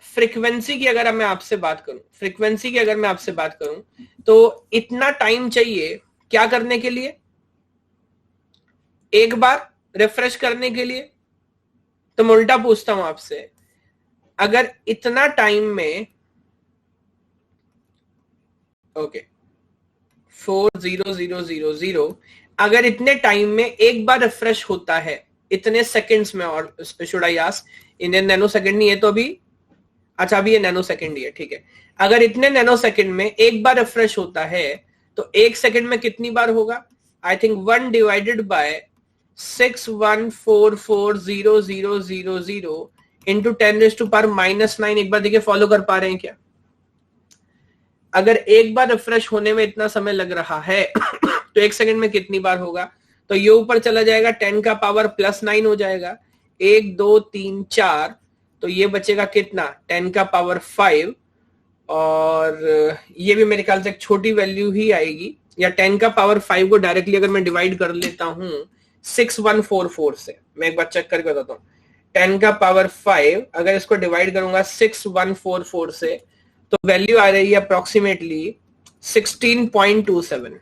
फ्रीक्वेंसी की अगर मैं आपसे बात करूं, तो इतना टाइम चाहिए क्या करने के लिए? एक बार रिफ्रेश करने के लिए। तो मैं उल्टा पूछता हूं आपसे, अगर इतना टाइम में 40000, अगर इतने टाइम में एक बार रिफ्रेश होता है, इतने सेकंड्स में, और should I ask Indian nano second नहीं है तो अभी, अच्छा अभी ये नैनो सेकंड ही है, ठीक है। अगर इतने नैनो सेकंड में एक बार रिफ्रेश होता है तो एक सेकंड में कितनी बार होगा? I think 1 divided by 61440000 into 10⁻⁻⁹। एक बार देखिए फॉलो कर पा रहे हैं क्या? अगर एक बार रिफ्रेश होने में इतना समय लग रहा है तो एक सेकंड में कितनी बार होगा? तो ये ऊपर चला जाएगा 10 का पावर +9 हो जाएगा, 1 2 3 4, तो ये बचेगा कितना? 10 का पावर 5, और ये भी मेरे ख्याल से एक छोटी वैल्यू ही आएगी, या 10 का पावर 5 को डायरेक्टली अगर मैं डिवाइड कर लेता हूं 6144 से, मैं एक बार चेक करके बताता हूं, 10 का पावर 5 अगर इसको डिवाइड करूंगा 6144 से तो वैल्यू आ रही है अप्रोक्सीमेटली 16.27।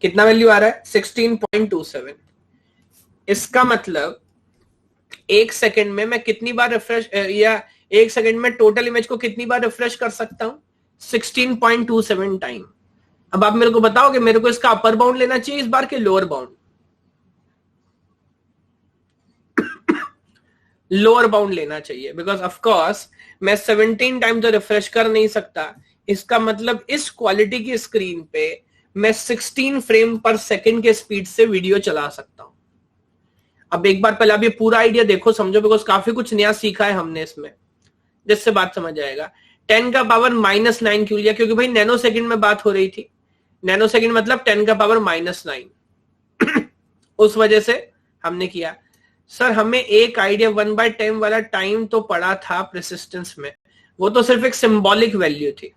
कितना वैल्यू आ रहा है? 16.27। इसका मतलब एक सेकंड में मैं कितनी बार रिफ्रेश, या एक सेकंड में टोटल इमेज को कितनी बार रिफ्रेश कर सकता हूं? 16.27 टाइम। अब आप मेरे को बताओगे मेरे को इसका अपर बाउंड लेना चाहिए इस बार के लोअर बाउंड? लोअर बाउंड लेना चाहिए, बिकॉज ऑफ कोर्स मैं 17 टाइम तो रिफ्रेश कर नहीं सकता। इसका मतलब इस क्वालिटी की स्क्रीन पे मैं 16 फ्रेम पर सेकंड के स्पीड से वीडियो चला सकता हूं। अब एक बार पहले आप ये पूरा आइडिया देखो, समझो, बिकॉज काफी कुछ नया सीखा है हमने इसमें, जिससे बात समझ आएगा। 10 का पावर -9 क्यों लिया? क्योंकि भाई नैनो सेकंड में बात हो रही थी, नैनो सेकंड मतलब 10 का पावर -9 उस वजह से हमने किया। सर हमें एक आइडिया 1/10 वाला टाइम तो पड़ा था परसिस्टेंस में, वो तो सिर्फ एक सिंबॉलिक वैल्यू थी,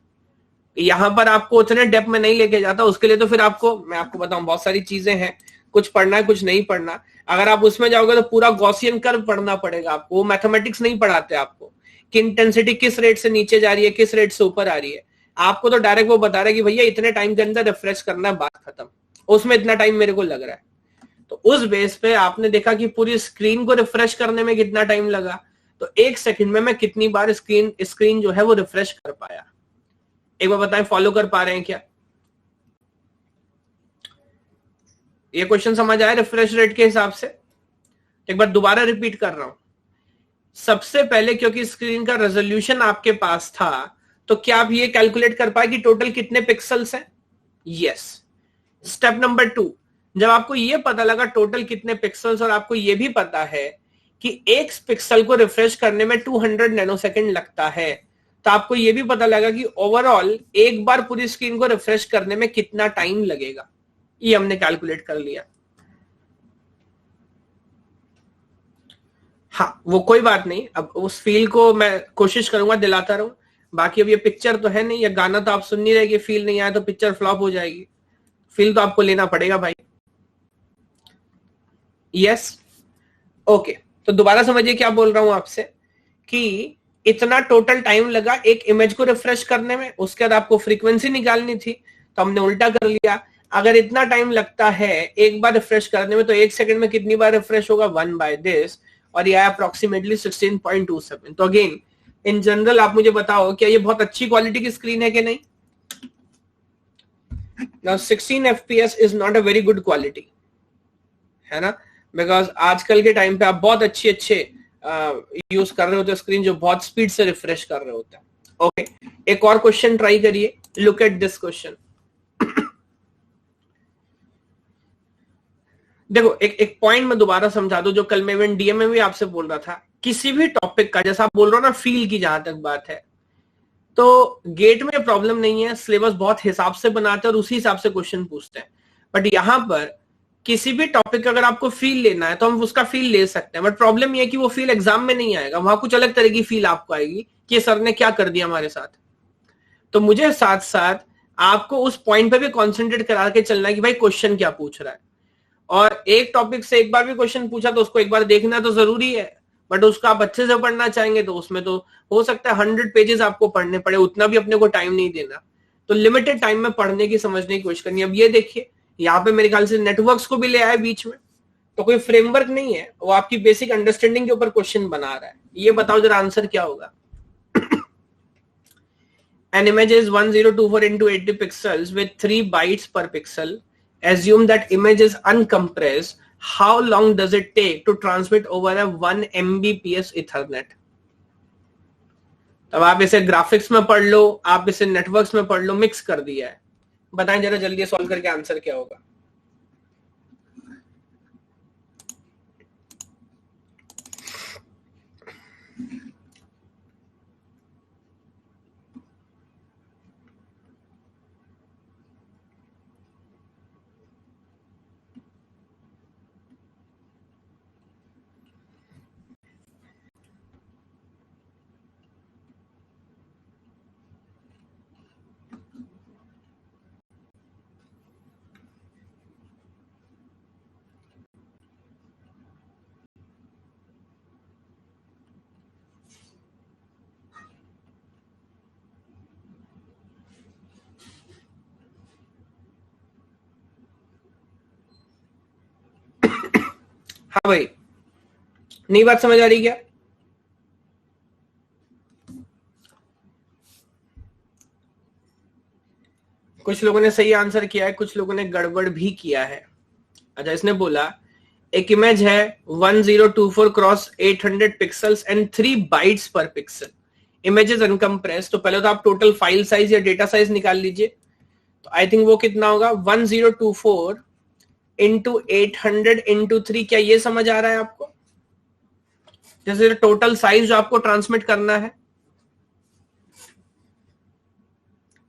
यहां पर आपको उतने डेप्थ में नहीं लेके जाता। उसके लिए तो फिर आपको, मैं आपको बताऊं, बहुत सारी चीजें हैं, कुछ पढ़ना है कुछ नहीं पढ़ना। अगर आप उसमें जाओगे तो पूरा गॉसियन कर्व पढ़ना पड़ेगा आपको। वो मैथमेटिक्स नहीं पढ़ाते आपको कि इंटेंसिटी किस रेट से नीचे जा रही है, किस रेट से ऊपर आ रही है। आपको तो डायरेक्ट वो बता रहा है कि भैया इतने टाइम के अंदर रिफ्रेश करना है, बात खत्म। उसमें इतना टाइम मेरे को लग रहा है। तो उस बेस पे आपने देखा कि पूरी स्क्रीन को रिफ्रेश करने में कितना टाइम लगा, तो 1 सेकंड में मैं कितनी बार स्क्रीन जो है वो रिफ्रेश कर पाया। एक बार बताएं, फॉलो कर पा रहे हैं क्या? ये क्वेश्चन समझ आया रिफ्रेश रेट के हिसाब से? एक बार दोबारा रिपीट कर रहा हूं। सबसे पहले क्योंकि स्क्रीन का रेजोल्यूशन आपके पास था, तो क्या आप ये कैलकुलेट कर पाए कि टोटल कितने पिक्सल्स हैं? यस। स्टेप नंबर 2, जब आपको ये पता लगा टोटल कितने पिक्सल्स और आपको ये भी पता है कि एक पिक्सल को रिफ्रेश करने में 200 नैनोसेकंड लगता है, तो आपको ये भी पता लगा कि ओवरऑल एक बार पूरी स्क्रीन को रिफ्रेश करने में कितना टाइम लगेगा। ये हमने कैलकुलेट कर लिया। हाँ, वो कोई बात नहीं, अब उस फील को मैं कोशिश करूंगा दिलाता रहूं। बाकी अब ये पिक्चर तो है नहीं, या गाना तो आप सुन नहीं रहे, फील नहीं आया तो पिक्चर फ्लॉप हो जाएगी। फील तो आपको लेना पड़ेगा भाई। Yes, okay. तो दोबारा समझिए क्या बोल रहा हूं आपसे, कि इतना टोटल टाइम लगा एक इमेज को रिफ्रेश करने में, उसके बाद आपको फ्रीक्वेंसी निकालनी थी, तो हमने उल्टा कर लिया। अगर इतना टाइम लगता है एक बार रिफ्रेश करने में, तो 1 सेकंड में कितनी बार रिफ्रेश होगा? 1 बाय दिस, और ये अप्रोक्सीमेटली 16.27। तो अगेन इन जनरल आप मुझे बताओ, क्या ये बहुत अच्छी क्वालिटी की स्क्रीन है कि नहीं? Now 16 FPS is not a very good quality, है ना, बिकॉज आजकल के टाइम पे आप बहुत अच्छे यूज कर रहे होते स्क्रीन, जो बहुत स्पीड से रिफ्रेश कर रहे होते हैं। ओके, एक और क्वेश्चन ट्राई करिए। Look at this question. देखो, एक पॉइंट मैं दोबारा समझा दूं, जो कल मैं इवन डीएम में भी आपसे बोल रहा था। किसी भी टॉपिक का, जैसा आप बोल रहे हो ना, फील की जहां तक बात है, तो गेट में प्रॉब्लम नहीं है, सिलेबस बहुत हिसाब से बनाते हैं और उसी हिसाब से क्वेश्चन पूछते हैं। बट यहां पर किसी भी टॉपिक का अगर आपको फील लेना है तो हम उसका फील ले सकते हैं, बट प्रॉब्लम यह है कि वो फील एग्जाम में नहीं आएगा। वहां कुछ अलग तरह की फील आपको आएगी कि सर ने क्या कर दिया हमारे साथ। तो मुझे साथ साथ आपको उस पॉइंट पे भी कॉन्सेंट्रेट करा के चलना है कि भाई क्वेश्चन क्या पूछ रहा है। और एक टॉपिक से एक बार भी क्वेश्चन पूछा तो उसको एक बार देखना तो जरूरी है, बट उसका आप अच्छे से पढ़ना चाहेंगे तो उसमें तो हो सकता है 100 पेजेस आपको पढ़ने पड़े, उतना भी अपने को टाइम नहीं देना। तो लिमिटेड टाइम में पढ़ने की, समझने की कोशिश करनी। अब ये देखिए, यहाँ पे मेरे ख्याल से नेटवर्क्स को भी ले आया बीच में, तो कोई फ्रेमवर्क नहीं है, वो आपकी बेसिक अंडरस्टैंडिंग के ऊपर क्वेश्चन बना रहा है। ये बताओ जरा आंसर क्या होगा। An image is 1024 into 80 pixels with 3 bytes per pixel. Assume that image is uncompressed. How long does it take to transmit over a 1 Mbps Ethernet? तब आप इसे ग्राफिक्स में पढ़ लो, आप इसे नेटवर्क्स में पढ़ लो, मिक्स कर दिया है। बताएं जरा जल्दी सॉल्व करके आंसर क्या होगा। हाँ भाई, नई बात समझ आ रही क्या? कुछ लोगों ने सही आंसर किया है, कुछ लोगों ने गड़बड़ भी किया है। अच्छा, इसने बोला एक इमेज है 1024 क्रॉस 800 पिक्सल्स एंड 3 बाइट्स पर पिक्सल, इमेज इज अनकम्प्रेस। तो पहले तो आप टोटल फाइल साइज या डेटा साइज निकाल लीजिए। तो आई थिंक वो कितना होगा, 1024 इंटू 800 इंटू 3। क्या ये समझ आ रहा है आपको? जैसे टोटल साइज जो आपको ट्रांसमिट करना है।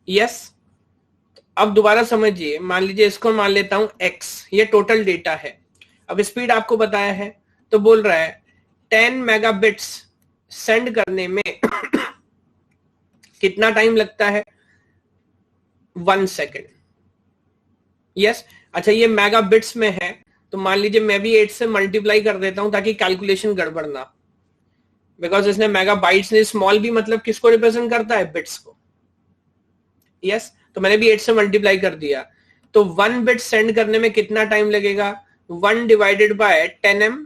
यस, अब दोबारा समझिए, मान लीजिए इसको मान लेता हूं x, ये टोटल डेटा है। अब स्पीड आपको बताया है, तो बोल रहा है 10 मेगाबिट्स सेंड करने में कितना टाइम लगता है? 1 सेकेंड। यस, अच्छा ये मेगाबिट्स में है, तो मान लीजिए मैं भी 8 से मल्टीप्लाई कर देता हूं ताकि कैलकुलेशन गड़बड़ ना, बिकॉज इसने मेगाबाइट्स ने, स्मॉल भी मतलब किसको रिप्रेजेंट करता है? बिट्स को। यस, तो मैंने भी 8 से मल्टीप्लाई कर दिया। तो 1 बिट सेंड करने में कितना टाइम लगेगा? 1 डिवाइडेड बाय 10m,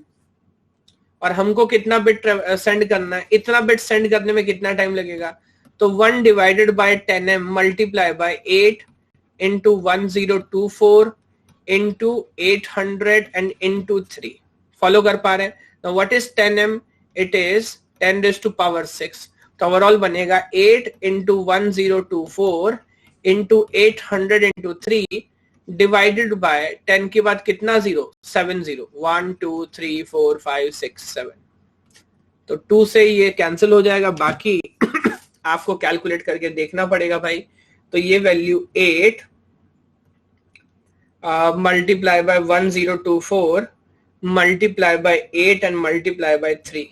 और हमको कितना बिट सेंड करना है? इतना बिट सेंड करने में कितना टाइम लगेगा? तो 1 divided by 10m multiply by 8 into 1024 into 800 and into 3। Follow कर पा रहे हैं? Now what is 10m? It is 10 raised to power 6. तो ओवरऑल बनेगा 8 into 1024 into 800 into 3 divided by 10 के बाद कितना जीरो? 7 जीरो। 1 2 3 4 5 6 7। तो 2 से ये कैंसिल हो जाएगा, बाकी आपको कैलकुलेट करके देखना पड़ेगा भाई। तो ये value 8 multiply by 1024 multiply by 8 and multiply by 3.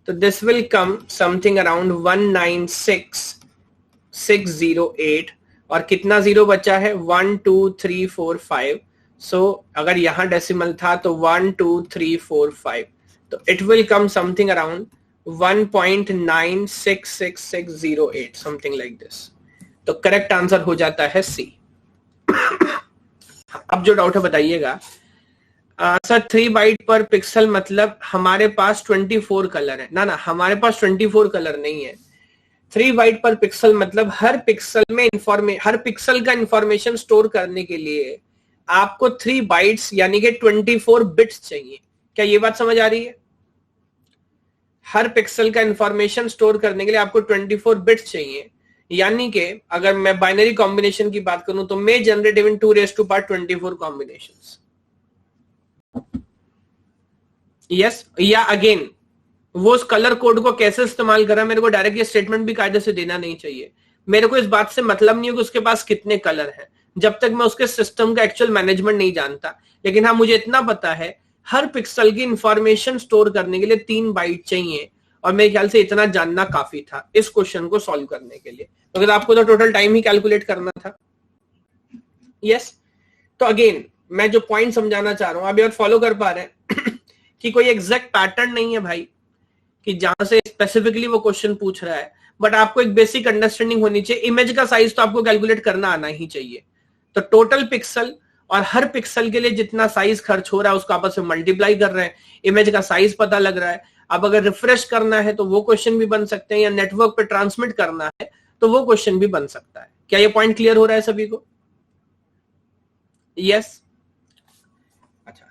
So this will come something around 196608, और कितना जीरो बचा है? 1 2 3 4 5। So अगर यहाँ डेसिमल था तो 1 2 3 4 5, तो it will come something around 1.966608, something like this. तो करेक्ट आंसर हो जाता है सी। अब जो डाउट है बताइएगा। सर 3 बाइट पर पिक्सल मतलब हमारे पास 24 कलर है? ना, हमारे पास 24 कलर नहीं है। 3 बाइट पर पिक्सल मतलब हर पिक्सल का इंफॉर्मेशन स्टोर करने के लिए आपको 3 बाइट्स यानी कि 24 बिट्स चाहिए। क्या ये बात समझ आ रही है? हर पिक्सल का इंफॉर्मेशन स्टोर करने के लिए आपको 24 बिट्स चाहिए, यानी कि अगर मैं बाइनरी कॉम्बिनेशन की बात करूं तो may generate even 2 raised to power 24 combinations. Yes, या अगेन वो उस कलर कोड को कैसे इस्तेमाल कर रहा है, मेरे को डायरेक्ट ये स्टेटमेंट भी कायदे से देना नहीं चाहिए। मेरे को इस बात से मतलब नहीं है कि उसके पास कितने कलर हैं, जब तक मैं उसके सिस्टम का एक्चुअल मैनेजमेंट नहीं जानता। लेकिन हाँ, मुझे इतना पता है हर पिक्सल की इंफॉर्मेशन स्टोर करने के लिए 3 बाइट चाहिए, और मेरे ख्याल से इतना जानना काफी था इस क्वेश्चन को सॉल्व करने के लिए, अगर आपको तो टोटल टाइम ही कैलकुलेट करना था। यस, तो अगेन मैं जो पॉइंट समझाना चाह रहा हूं, अभी और फॉलो कर पा रहे हैं कि कोई एग्जैक्ट पैटर्न नहीं है भाई कि जहां से स्पेसिफिकली वो क्वेश्चन पूछ रहा है, बट आपको एक बेसिक अंडरस्टैंडिंग होनी चाहिए। इमेज का साइज तो आपको कैलकुलेट करना आना ही चाहिए। तो टोटल पिक्सल और हर पिक्सल के लिए जितना साइज खर्च हो रहा है उसको आपस में मल्टीप्लाई कर रहे हैं, इमेज का साइज पता लग रहा है। अब अगर रिफ्रेश करना है तो वो क्वेश्चन भी बन सकते हैं, या नेटवर्क पे ट्रांसमिट करना है तो वो क्वेश्चन भी बन सकता है। क्या ये पॉइंट क्लियर हो रहा है सभी को? यस। अच्छा,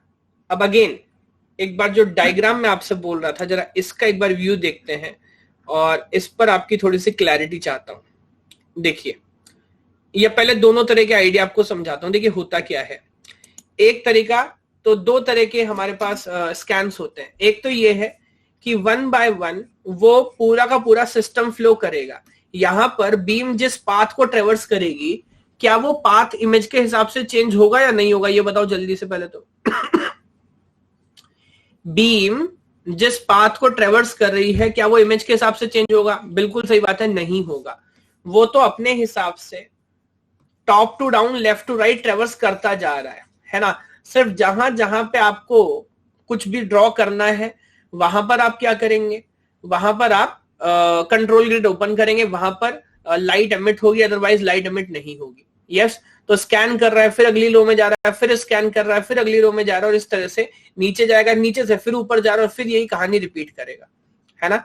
अब अगेन एक बार जो डायग्राम में आपसे बोल रहा था, जरा इसका एक बार व्यू देखते हैं और इस पर आपकी थोड़ी सी क्लैरिटी चाहता हूं। देखिए, ये पहले दोनों तरह के आइडिया आपको समझाता हूं। देखिए होता क्या है, एक तरीका तो 2 तरह के हमारे पास स्कैन्स होते हैं। एक तो ये है कि 1 बाय 1 वो पूरा का पूरा सिस्टम फ्लो करेगा। यहां पर बीम जिस पाथ को ट्रेवर्स करेगी, क्या वो पाथ इमेज के हिसाब से चेंज होगा या नहीं होगा? ये बताओ जल्दी से पहले तो। बीम जिस पाथ को ट्रेवर्स कर रही है, क्या वो इमेज के हिसाब से चेंज होगा? बिल्कुल सही बात है, नहीं होगा। वो तो अपने हिसाब से top to down, left to right traverse करता जा रहा है ना। सिर्फ जहां जहां पे आपको कुछ भी ड्रॉ करना है वहां पर आप क्या करेंगे, वहां पर आप कंट्रोल ग्रिड ओपन करेंगे, वहां पर लाइट एमिट होगी, अदरवाइज लाइट एमिट नहीं होगी। यस, तो स्कैन कर रहा है, फिर अगली रो में जा रहा है, फिर स्कैन कर रहा है, फिर अगली रो में जा रहा है, और इस तरह से नीचे जाएगा, नीचे से फिर ऊपर जा रहा है, और फिर यही कहानी रिपीट करेगा, है ना।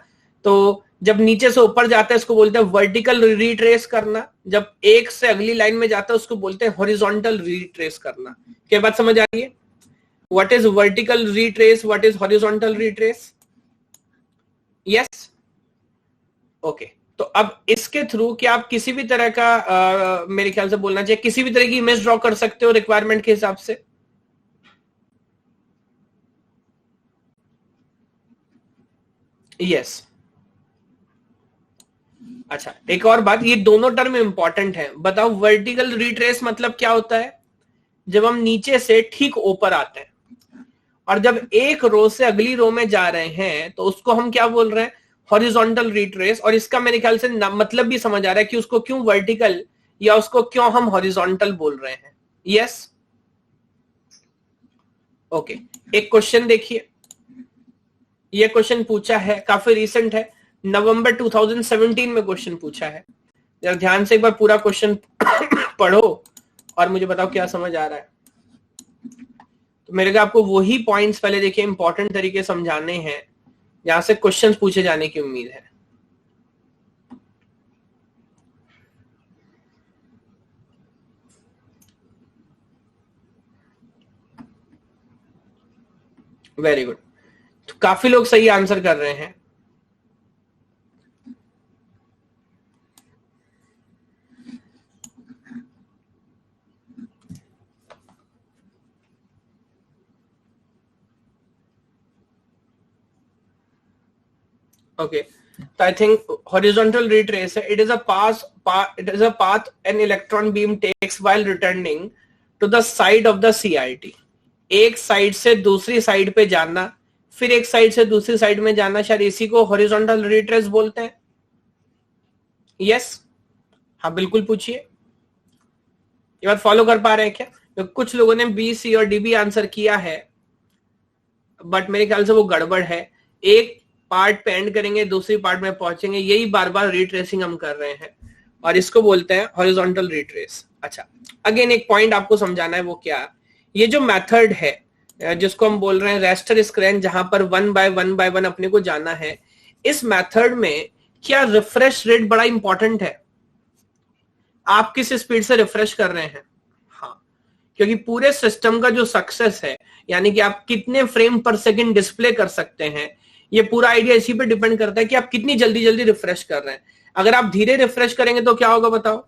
तो जब नीचे से ऊपर जाता है उसको बोलते हैं वर्टिकल रिट्रेस करना, जब एक से अगली लाइन में जाता है उसको बोलते हैं हॉरिजॉन्टल रिट्रेस करना। क्या बात समझ आ रही है? What is vertical retrace, what is horizontal retrace? Yes, okay. तो अब इसके थ्रू क्या आप किसी भी तरह का मेरे ख्याल से बोलना चाहिए किसी भी तरह की इमेज ड्रॉ कर सकते हो रिक्वायरमेंट के हिसाब से? यस। अच्छा, एक और बात, ये दोनों टर्म इंपॉर्टेंट है। बताओ वर्टिकल रिट्रेस मतलब क्या होता है? जब हम नीचे से ठीक ऊपर आते हैं और जब एक रो से अगली रो में जा रहे हैं तो उसको हम क्या बोल रहे हैं? Horizontal retrace. और इसका मेरे ख्याल से मतलब भी समझ आ रहा है कि उसको क्यों वर्टिकल या उसको क्यों हम हॉरिजॉन्टल बोल रहे हैं। Yes, okay. एक क्वेश्चन देखिए, ये क्वेश्चन पूछा है, काफी रिसेंट है, नवंबर 2017 में क्वेश्चन पूछा है। जरा ध्यान से एक बार पूरा क्वेश्चन पढ़ो और मुझे बताओ क्या समझ आ रहा है। तो मेरे को आपको वही पॉइंट्स पहले देखिए इंपॉर्टेंट तरीके समझाने हैं जहां से क्वेश्चंस पूछे जाने की उम्मीद है। वेरी गुड, तो काफी लोग सही आंसर कर रहे हैं। Okay, so I think horizontal retrace, it is a path an electron beam takes while returning to the side of the CRT. एक साइड से दूसरी साइड पे जाना, फिर एक साइड से दूसरी साइड में जाना, शायद इसी को हॉरिजॉन्टल रिट्रेस बोलते हैं। यस, हाँ बिल्कुल पूछिए। ये बात फॉलो कर पा रहे हैं क्या? तो कुछ लोगों ने बी, सी और डी भी आंसर किया है, बट मेरे ख्याल से वो गड़बड़ है। एक पार्ट पे एंड करेंगे, दूसरी पार्ट में पहुंचेंगे, यही बार बार रिट्रेसिंग हम कर रहे हैं और इसको बोलते हैं हॉरिजॉन्टल रिट्रेस। अच्छा, अगेन एक पॉइंट आपको समझाना है, वो क्या? ये जो मेथड है जिसको हम बोल रहे हैं रेस्टर स्क्रैन, जहां पर 1 बाय 1 बाय 1 अपने को जाना है, इस मेथड में क्या रिफ्रेश रेट बड़ा इंपॉर्टेंट है? आप किस स्पीड से रिफ्रेश कर रहे हैं? हाँ, क्योंकि पूरे सिस्टम का जो सक्सेस है, यानी कि आप कितने फ्रेम पर सेकंड डिस्प्ले कर सकते हैं, ये पूरा आइडिया इसी पे डिपेंड करता है कि आप कितनी जल्दी जल्दी रिफ्रेश कर रहे हैं। अगर आप धीरे रिफ्रेश करेंगे तो क्या होगा बताओ?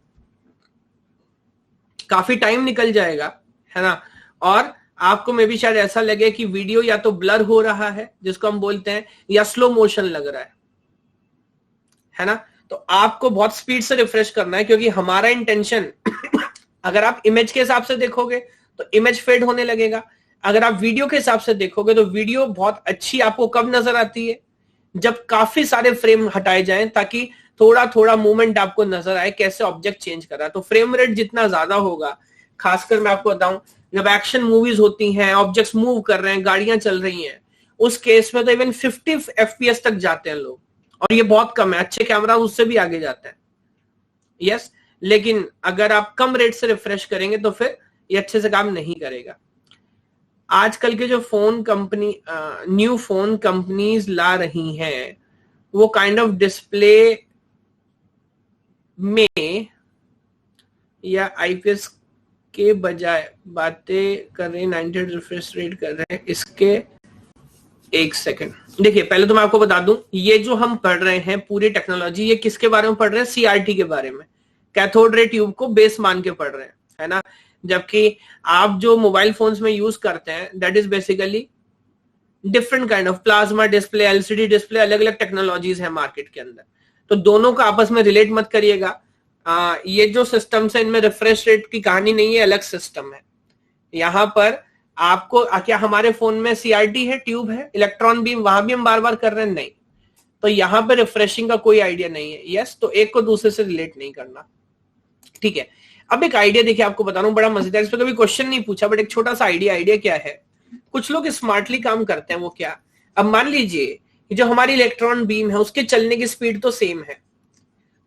काफी टाइम निकल जाएगा, है ना? और आपको मे भी शायद ऐसा लगे कि वीडियो या तो ब्लर हो रहा है, जिसको हम बोलते हैं, या स्लो मोशन लग रहा है ना? तो आपको बहुत स्पीड से रिफ्रेश करना है, क्योंकि हमारा इंटेंशन अगर आप इमेज के हिसाब से देखोगे तो इमेज फेड होने लगेगा, अगर आप वीडियो के हिसाब से देखोगे तो वीडियो बहुत अच्छी आपको कब नजर आती है? जब काफी सारे फ्रेम हटाए जाएं, ताकि थोड़ा थोड़ा मूवमेंट आपको नजर आए कैसे ऑब्जेक्ट चेंज कर रहा है। तो फ्रेम रेट जितना ज्यादा होगा, खासकर मैं आपको बताऊं जब एक्शन मूवीज होती हैं, ऑब्जेक्ट्स मूव कर रहे हैं, गाड़ियां चल रही हैं, उस केस में तो इवन 50 FPS तक जाते हैं लोग, और ये बहुत कम है, अच्छे कैमरा उससे भी आगे जाते हैं। यस, लेकिन अगर आप कम रेट से रिफ्रेश करेंगे तो फिर ये अच्छे से काम नहीं करेगा। आजकल के जो phone company, new phone companies ला रही हैं, वो काइंड ऑफ डिस्प्ले में या आईपीएस के बजाय बातें कर रहे हैं, 90 रिफ्रेश रेट कर रहे हैं इसके। एक सेकंड, देखिए पहले तो मैं आपको बता दूं, ये जो हम पढ़ रहे हैं पूरी टेक्नोलॉजी, ये किसके बारे में पढ़ रहे हैं? सीआरटी के बारे में, कैथोड रे ट्यूब को बेस मान के पढ़ रहे हैं, है ना? जबकि आप जो मोबाइल फोन्स में यूज करते हैं, that is basically different kind of plasma display, LCD display, अलग अलग टेक्नोलॉजीज है मार्केट के अंदर। तो दोनों का आपस में रिलेट मत करिएगा। ये जो सिस्टम है इनमें रिफ्रेश रेट की कहानी नहीं है, अलग सिस्टम है। यहाँ पर आपको क्या हमारे फोन में सीआरटी है, ट्यूब है, इलेक्ट्रॉन बीम, वहां भी हम बार बार कर रहे हैं? नहीं। तो यहाँ पे रिफ्रेशिंग का कोई आइडिया नहीं है। यस, तो एक को दूसरे से रिलेट नहीं करना, ठीक है? अब एक आइडिया देखिए आपको बता रहा हूं, बड़ा मजेदार, इस पर कभी क्वेश्चन नहीं पूछा, बट एक छोटा सा आइडिया क्या है? कुछ लोग स्मार्टली काम करते हैं, वो क्या? अब मान लीजिए जो हमारी इलेक्ट्रॉन बीम है उसके चलने की स्पीड तो सेम है,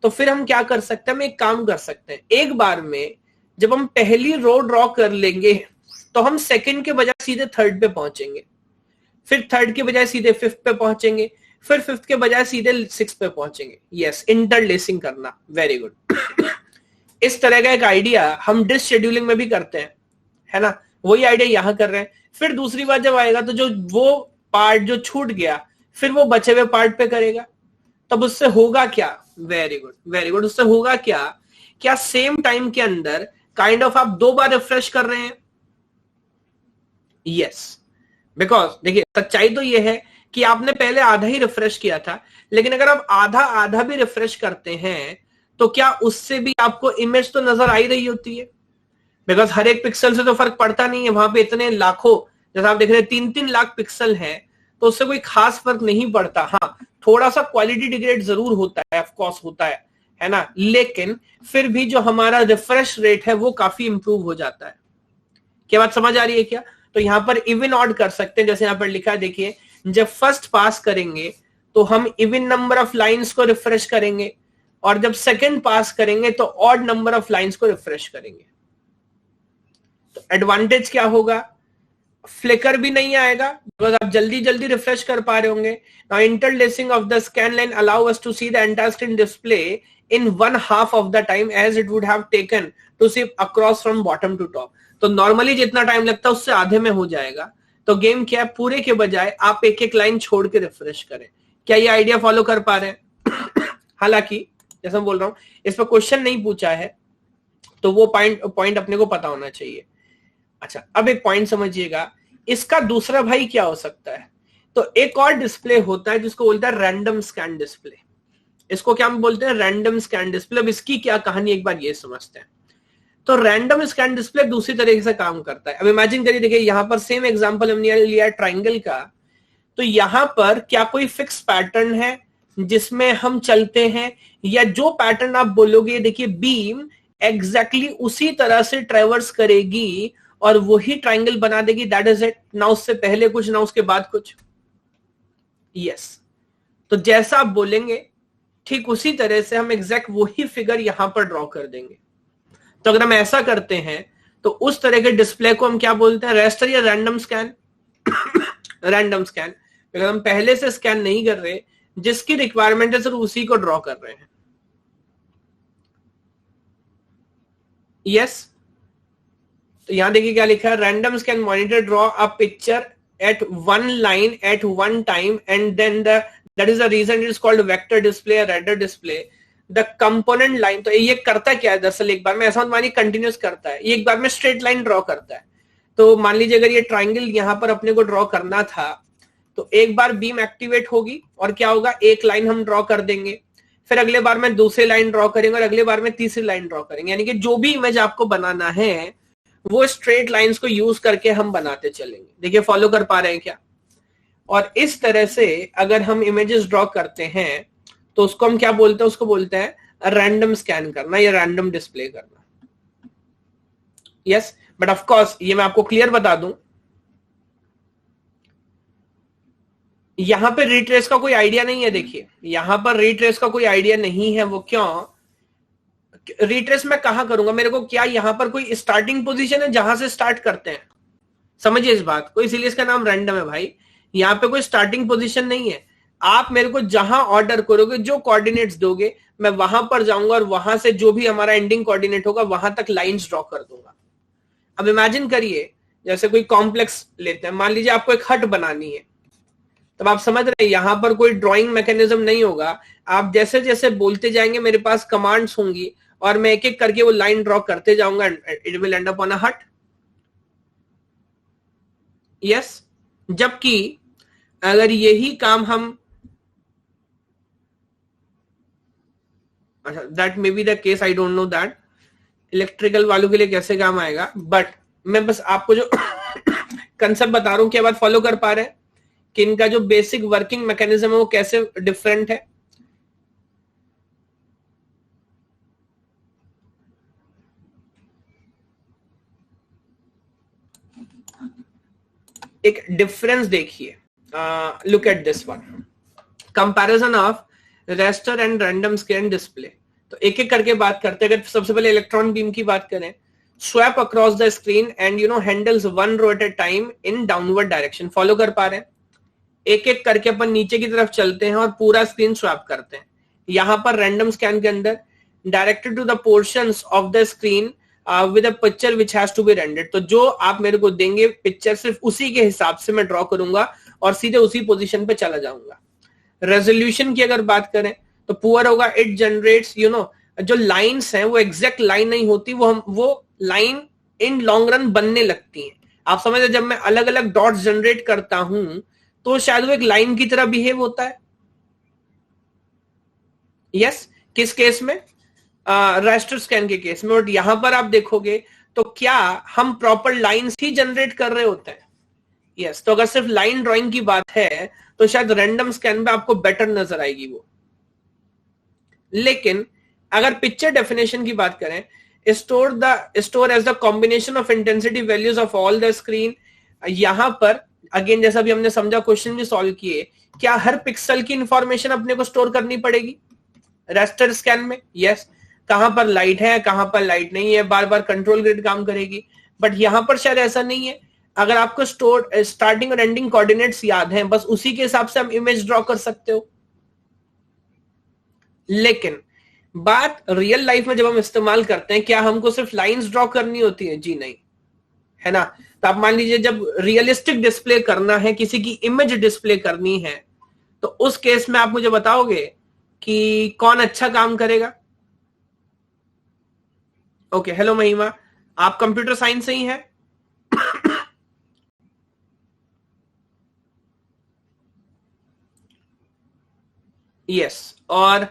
तो फिर हम क्या कर सकते हैं? हम एक काम कर सकते हैं, एक बार में जब हम पहली रो ड्रॉ कर लेंगे तो हम सेकंड के बजाय सीधे थर्ड पे पहुंचेंगे, फिर थर्ड के बजाय सीधे फिफ्थ पे पहुंचेंगे, फिर फिफ्थ के बजाय सीधे सिक्स पे पहुंचेंगे। यस, इंटरलेसिंग करना, वेरी गुड। इस तरह का एक आइडिया हम डिस्क शेड्यूलिंग में भी करते हैं, है ना? वही आइडिया यहां कर रहे हैं। फिर दूसरी बार जब आएगा तो जो वो पार्ट जो छूट गया, फिर वो बचे हुए पार्ट पे करेगा, तब उससे होगा क्या? Very good, very good. उससे होगा क्या? क्या सेम टाइम के अंदर काइंड ऑफ आप 2 बार रिफ्रेश कर रहे हैं? यस, बिकॉज देखिए सच्चाई तो ये है कि आपने पहले आधा ही रिफ्रेश किया था, लेकिन अगर आप आधा आधा भी रिफ्रेश करते हैं तो क्या उससे भी आपको इमेज तो नजर आ ही रही होती है? बिकॉज हर एक पिक्सल से तो फर्क पड़ता नहीं है, वहां पे इतने लाखों, जैसा आप देख रहे हैं 3-3 लाख पिक्सल हैं, तो उससे कोई खास फर्क नहीं पड़ता। हाँ, थोड़ा सा क्वालिटी डिग्रेड जरूर होता है, ऑफ कोर्स होता है ना? लेकिन फिर भी जो हमारा रिफ्रेश रेट है वो काफी इंप्रूव हो जाता है। क्या बात समझ आ रही है क्या? तो यहां पर इवन ऑड कर सकते हैं, जैसे यहां पर लिखा है, देखिए जब फर्स्ट पास करेंगे तो हम इवन नंबर ऑफ लाइंस को रिफ्रेश करेंगे, और जब सेकंड पास करेंगे तो ऑड नंबर ऑफ लाइंस को रिफ्रेश करेंगे। तो एडवांटेज क्या होगा, फ्लिकर भी नहीं आएगा बिकॉज आप जल्दी जल्दी रिफ्रेश कर पा रहे होंगे. Now interlacing of the scan line allow us to see the entire screen display in 1/2 of the time as it would have taken to see across from bottom to top. तो नॉर्मली जितना टाइम लगता है उससे आधे में हो जाएगा. तो गेम क्या है, पूरे के बजाय आप एक एक लाइन छोड़ के रिफ्रेश करें. क्या ये आइडिया फॉलो कर पा रहे हैं? हालांकि जैसा मैं बोल रहा हूं इस पर क्वेश्चन नहीं पूछा है तो वो पॉइंट अपने को पता होना चाहिए. अच्छा, अब एक पॉइंट समझिएगा, इसका दूसरा भाई क्या हो सकता है. तो एक और डिस्प्ले होता है जिसको बोलता है रैंडम स्कैन डिस्प्ले. इसको क्या हम बोलते हैं, रैंडम स्कैन डिस्प्ले. अब इसकी क्या कहानी एक बार ये समझते हैं. तो रैंडम स्कैन डिस्प्ले दूसरी तरीके से काम करता है. अब इमेजिन करिए, देखिए यहां पर सेम एग्जांपल हमने लिया ट्रायंगल का. तो यहां पर क्या कोई फिक्स पैटर्न है जिसमें हम चलते हैं, या जो पैटर्न आप बोलोगे, देखिए बीम एग्जैक्टली उसी तरह से ट्रेवर्स करेगी और वही ट्रायंगल बना देगी. That is it. ना उससे पहले कुछ ना उसके बाद कुछ. यस, तो जैसा आप बोलेंगे ठीक उसी तरह से हम एग्जैक्ट वही फिगर यहां पर ड्रॉ कर देंगे. तो अगर हम ऐसा करते हैं तो उस तरह के डिस्प्ले को हम क्या बोलते हैं, रेस्टर या रैंडम स्कैन. Random scan. अगर हम पहले से स्कैन नहीं कर रहे, जिसकी रिक्वायरमेंट है सिर्फ उसी को ड्रॉ कर रहे हैं. यस, तो यहां देखिए क्या लिखा है, random scan monitor draw a picture at one line at one time and then that is the reason it is called vector display or radar display. The component line, तो ये करता क्या है दरअसल, एक बार में ऐसा मानिए कंटिन्यूस करता है, ये एक बार में स्ट्रेट लाइन ड्रॉ करता है. तो मान लीजिए अगर ये ट्रायंगल यहां पर अपने को ड्रॉ करना था तो एक बार बीम एक्टिवेट होगी और क्या होगा, एक लाइन हम ड्रॉ कर देंगे, फिर अगले बार में दूसरी लाइन ड्रॉ करेंगे और अगले बार में तीसरी लाइन ड्रॉ करेंगे. यानी कि जो भी इमेज आपको बनाना है वो स्ट्रेट लाइंस को यूज करके हम बनाते चलेंगे. देखिए फॉलो कर पा रहे हैं क्या. और इस तरह से अगर हम इमेजेस ड्रॉ करते हैं तो उसको हम क्या बोलते हैं, उसको बोलते हैं रैंडम स्कैन करना या रैंडम डिस्प्ले करना. यस, बट ऑफ कोर्स ये मैं आपको क्लियर बता दूं, यहां पे रिट्रेस का कोई आइडिया नहीं है. देखिए यहां पर रिट्रेस का कोई आइडिया नहीं है. वो क्यों, रिट्रेस मैं कहां करूंगा, मेरे को क्या यहां पर कोई स्टार्टिंग पोजीशन है जहां से स्टार्ट करते हैं, समझिए इस बात को. इसीलिए इसका नाम रैंडम है भाई. यहां पे कोई स्टार्टिंग पोजीशन नहीं है. आप मेरे को जहां ऑर्डर करोगे, जो कोऑर्डिनेट्स दोगे, मैं वहां पर जाऊंगा और वहां से जो भी हमारा एंडिंग कोऑर्डिनेट होगा वहां तक लाइंस ड्रॉ कर दूंगा. अब इमेजिन करिए जैसे कोई कॉम्प्लेक्स लेते हैं, मान लीजिए आपको एक हट बनानी है. तब आप समझ रहे हैं यहां पर कोई ड्रॉइंग मैकेनिज्म नहीं होगा. आप जैसे जैसे बोलते जाएंगे मेरे पास कमांड्स होंगी और मैं एक एक करके वो लाइन ड्रॉ करते जाऊंगा. It will and up on a हट. यस, जबकि अगर यही काम हम, अच्छा that may be the case, I don't know that electrical वालों के लिए कैसे काम आएगा, बट मैं बस आपको जो कंसेप्ट बता रहा हूं, क्या बात फॉलो कर पा रहे हैं कि इनका जो बेसिक वर्किंग मैकेनिज्म है वो कैसे डिफरेंट है. एक डिफरेंस देखिए, look at this one, comparison of raster and random scan display. तो एक एक करके बात करते हैं. अगर सबसे पहले इलेक्ट्रॉन बीम की बात करें, swap across the screen and handles one row at a time in downward direction. Follow कर पा रहे हैं, एक एक करके अपन नीचे की तरफ चलते हैं और पूरा स्क्रीन स्वैप करते हैं. यहां पर रैंडम स्कैन के अंदर directed to the portions of the screen with a picture which has to be rendered. तो जो आप मेरे को देंगे पिक्चर, सिर्फ उसी के हिसाब से मैं ड्रॉ करूंगा और सीधे उसी पोजीशन पे चला जाऊंगा. रेजोल्यूशन की अगर बात करें तो पुअर होगा. इट जनरेट्स जो लाइंस हैं वो एग्जैक्ट लाइन नहीं होती, वो लाइन इन लॉन्ग रन बनने लगती हैं. आप समझ रहे, जब मैं अलग अलग डॉट्स जनरेट करता हूं तो शायद वो एक लाइन की तरह बिहेव होता है. यस, किस केस में, रास्टर स्कैन के केस में. और यहां पर आप देखोगे तो क्या हम प्रॉपर लाइंस ही जनरेट कर रहे होते हैं. यस, तो अगर सिर्फ लाइन ड्राइंग की बात है तो शायद रैंडम स्कैन में आपको बेटर नजर आएगी वो. लेकिन अगर पिक्चर डेफिनेशन की बात करें, store as the combination of intensity values of all the screen. यहां पर अगेन जैसा भी हमने समझा, क्वेश्चन भी सॉल्व किए, क्या हर पिक्सल की इंफॉर्मेशन अपने को स्टोर करनी पड़ेगी रास्टर स्कैन में. यस, कहां पर लाइट है कहां पर लाइट नहीं है, बार बार कंट्रोल ग्रिड काम करेगी. बट यहां पर शायद ऐसा नहीं है। अगर आपको स्टार्टिंग और एंडिंग कोऑर्डिनेट्स याद हैं, बस उसी के हिसाब से हम इमेज ड्रॉ कर सकते हो। लेकिन बात रियल लाइफ में जब हम इस्तेमाल करते हैं, क्या हमको सिर्फ लाइंस ड्रॉ करनी होती है? जी नहीं, है ना। तो आप मान लीजिए जब रियलिस्टिक डिस्प्ले करना है, किसी की इमेज डिस्प्ले करनी है, तो उस केस में आप मुझे बताओगे कि कौन अच्छा काम करेगा? ओके, हेलो महिमा, आप कंप्यूटर साइंस से ही हैं? यस। और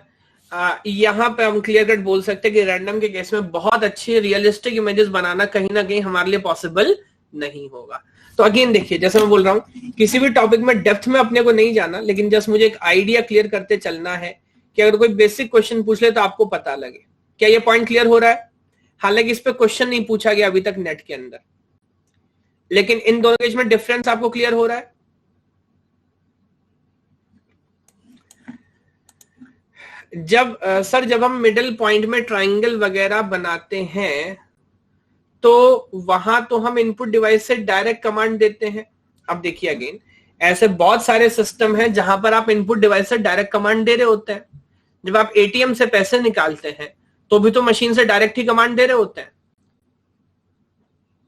यहां पे हम क्लियर कट बोल सकते हैं कि रैंडम के केस में बहुत अच्छी रियलिस्टिक इमेजेस बनाना कहीं ना कहीं हमारे लिए पॉसिबल नहीं होगा। तो अगेन देखिए, जैसे मैं बोल रहा हूं, किसी भी टॉपिक में डेप्थ में अपने को नहीं जाना, लेकिन जस्ट मुझे एक आइडिया क्लियर करते चलना है कि अगर कोई बेसिक क्वेश्चन पूछ ले तो आपको पता लगे। क्या ये पॉइंट क्लियर हो रहा है? हालांकि इस पे क्वेश्चन नहीं पूछा गया अभी तक नेट के अंदर, लेकिन इन दोनों के बीच में डिफरेंस आपको क्लियर हो रहा है? जब हम मिडिल पॉइंट में ट्राइंगल वगैरह बनाते हैं, तो वहां तो हम इनपुट डिवाइस से डायरेक्ट कमांड देते हैं। अब देखिए अगेन, ऐसे बहुत सारे सिस्टम हैं जहां पर आप इनपुट डिवाइस से डायरेक्ट कमांड दे रहे होते हैं। जब आप एटीएम से पैसे निकालते हैं तो भी तो मशीन से डायरेक्ट ही कमांड दे रहे होते हैं।